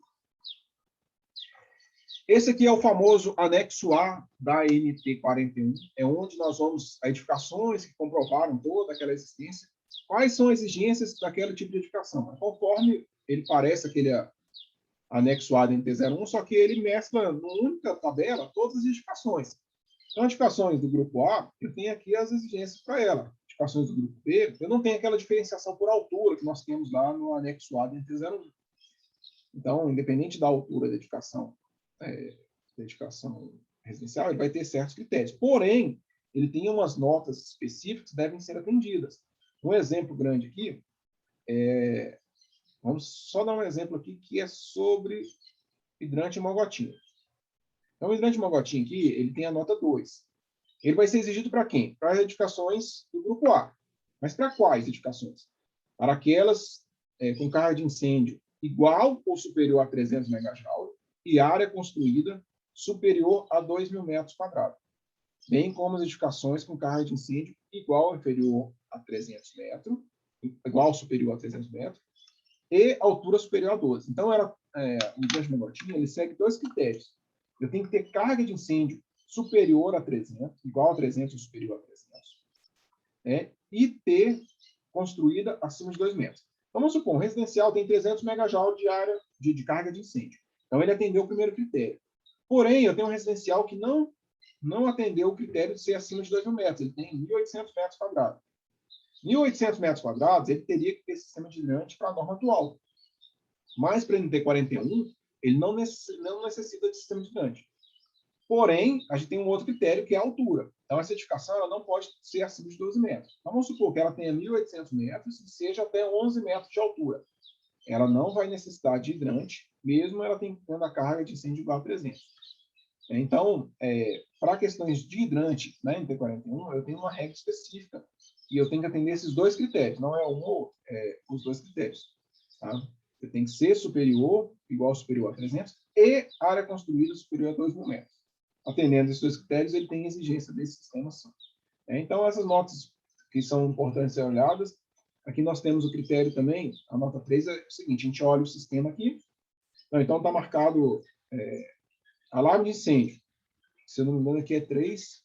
Esse aqui é o famoso anexo A da NT41, é onde nós vamos, edificações que comprovaram toda aquela existência, quais são as exigências daquele tipo de edificação. Conforme ele parece aquele anexo A da NT01, só que ele mescla numa única tabela todas as edificações. Então, edificações do grupo A, eu tenho aqui as exigências para ela. Edificações do grupo B, eu não tenho aquela diferenciação por altura que nós temos lá no anexo A da NT01. Então, independente da altura da edificação residencial, ele vai ter certos critérios. Porém, ele tem umas notas específicas que devem ser atendidas. Um exemplo grande aqui, vamos só dar um exemplo aqui, que é sobre hidrante Mogotinho. Então, o hidrante Mogotinho aqui, ele tem a nota 2. Ele vai ser exigido para quem? Para as edificações do grupo A. Mas para quais edificações? Para aquelas com carga de incêndio igual ou superior a 300 MJ e área construída superior a 2.000 metros quadrados, bem como as edificações com carga de incêndio igual ou inferior a 300 metros, igual ou superior a 300 metros, e altura superior a 12. Então, o hidrante Mogotinho, ele segue dois critérios. Eu tenho que ter carga de incêndio superior a 300, igual a 300 ou superior a 300, e ter construída acima de 2 metros. Então, vamos supor, um residencial tem 300 MJ de área de carga de incêndio. Então, ele atendeu o primeiro critério. Porém, eu tenho um residencial que não atendeu o critério de ser acima de 2.000 metros. Ele tem 1.800 metros quadrados. 1.800 metros quadrados, ele teria que ter sistema de hidrante para a norma atual. Mas, para NT 41, ele não necessita de sistema de hidrante. Porém, a gente tem um outro critério, que é a altura. Então, essa edificação ela não pode ser acima de 12 metros. Então, vamos supor que ela tenha 1.800 metros e seja até 11 metros de altura. Ela não vai necessitar de hidrante, mesmo ela tendo a carga de incêndio igual a 300. Então, para questões de hidrante na NT41, eu tenho uma regra específica e eu tenho que atender esses dois critérios. Não é um ou outro, os dois critérios. Tá? Você tem que ser superior, igual ou superior a 300, e área construída superior a 2.000 metros. Atendendo esses dois critérios, ele tem exigência desse sistema sim. Então, essas notas que são importantes ser olhadas. Aqui nós temos o critério também, a nota 3 é o seguinte, a gente olha o sistema aqui. Então, está marcado alarme de incêndio. Se eu não me engano, aqui é 3.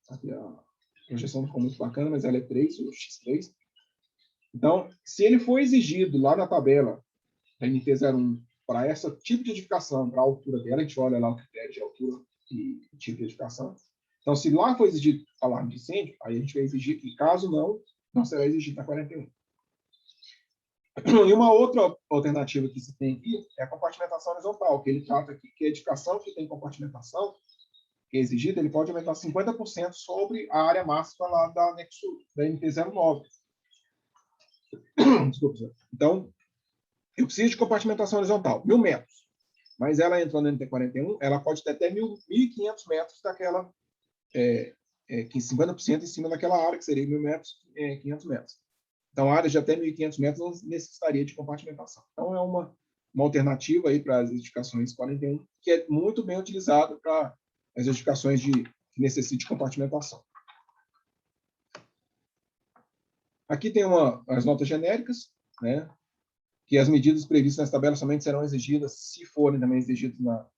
Aqui a projeção não ficou muito bacana, mas ela é 3, o X3. Então, se ele for exigido lá na tabela da NT01 para esse tipo de edificação, para a altura dela, a gente olha lá o critério de altura e tipo de edificação. Então, se lá for exigido alarme de incêndio, aí a gente vai exigir que, caso não será exigido na 41. E uma outra alternativa que se tem aqui é a compartimentação horizontal, que ele trata aqui que a edificação que tem compartimentação, que é exigida, ele pode aumentar 50% sobre a área máxima lá da anexo da NT09. Desculpa. Então, eu preciso de compartimentação horizontal, 1.000 metros. Mas ela entrando na NT41, ela pode ter até 1.500 metros daquela, 50% em cima daquela área, que seria 1.000 metros, 500 metros. Então, áreas de até 1.500 metros não necessitaria de compartimentação. Então, é uma alternativa aí para as edificações 41, que é muito bem utilizada para as edificações que necessitam de compartimentação. Aqui tem as notas genéricas, né? Que as medidas previstas nessa tabela somente serão exigidas se forem também exigidas na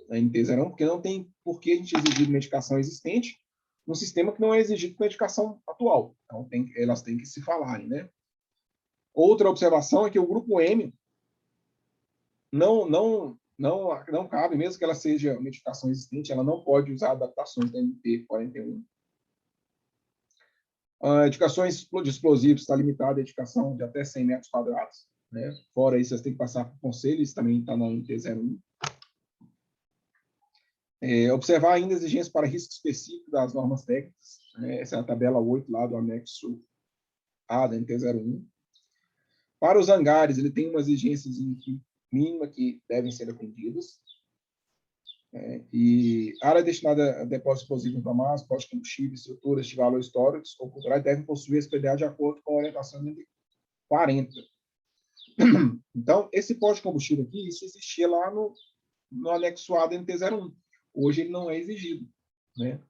NT01, porque não tem por que a gente exigir medicação existente num sistema que não é exigido com a medicação atual. Então, elas têm que se falarem, né? Outra observação é que o grupo M não cabe, mesmo que ela seja medicação existente, ela não pode usar adaptações da NT41. Edificações de explosivos está limitada a edificação de até 100 metros quadrados. Né? Fora isso, vocês têm que passar por conselho, isso também está na NT01. Observar ainda exigências para risco específico das normas técnicas. Né? Essa é a tabela 8 lá do anexo A da NT01. Para os hangares, ele tem umas exigências mínimas que devem ser atendidas. E área destinada a depósito explosivo inflamável, postos de combustível, estruturas de valores históricos ou culturais devem possuir esse PDA de acordo com a orientação de 40. Então, esse posto de combustível aqui, isso existia lá no anexo A da NT01. Hoje ele não é exigido. Né?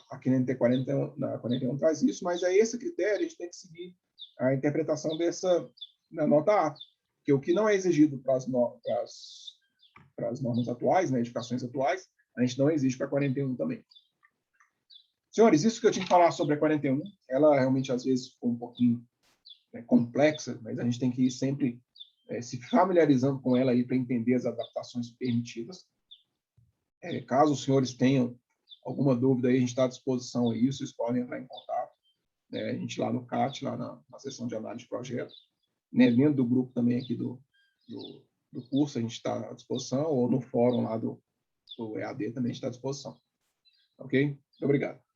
Aqui na NT41 na 41 traz isso, mas é esse critério, a gente tem que seguir a interpretação da nota A, que o que não é exigido para as normas atuais, né, edificações atuais, a gente não exige para a 41 também. Senhores, isso que eu tinha que falar sobre a 41, ela realmente às vezes ficou um pouquinho complexa, mas a gente tem que ir sempre se familiarizando com ela aí para entender as adaptações permitidas. Caso os senhores tenham alguma dúvida, aí, a gente está à disposição aí, vocês podem entrar em contato. A gente lá no CAT, lá na seção de análise de projeto, né, dentro do grupo também aqui do curso, a gente está à disposição, ou no fórum lá do EAD também a gente está à disposição. Ok? Muito obrigado.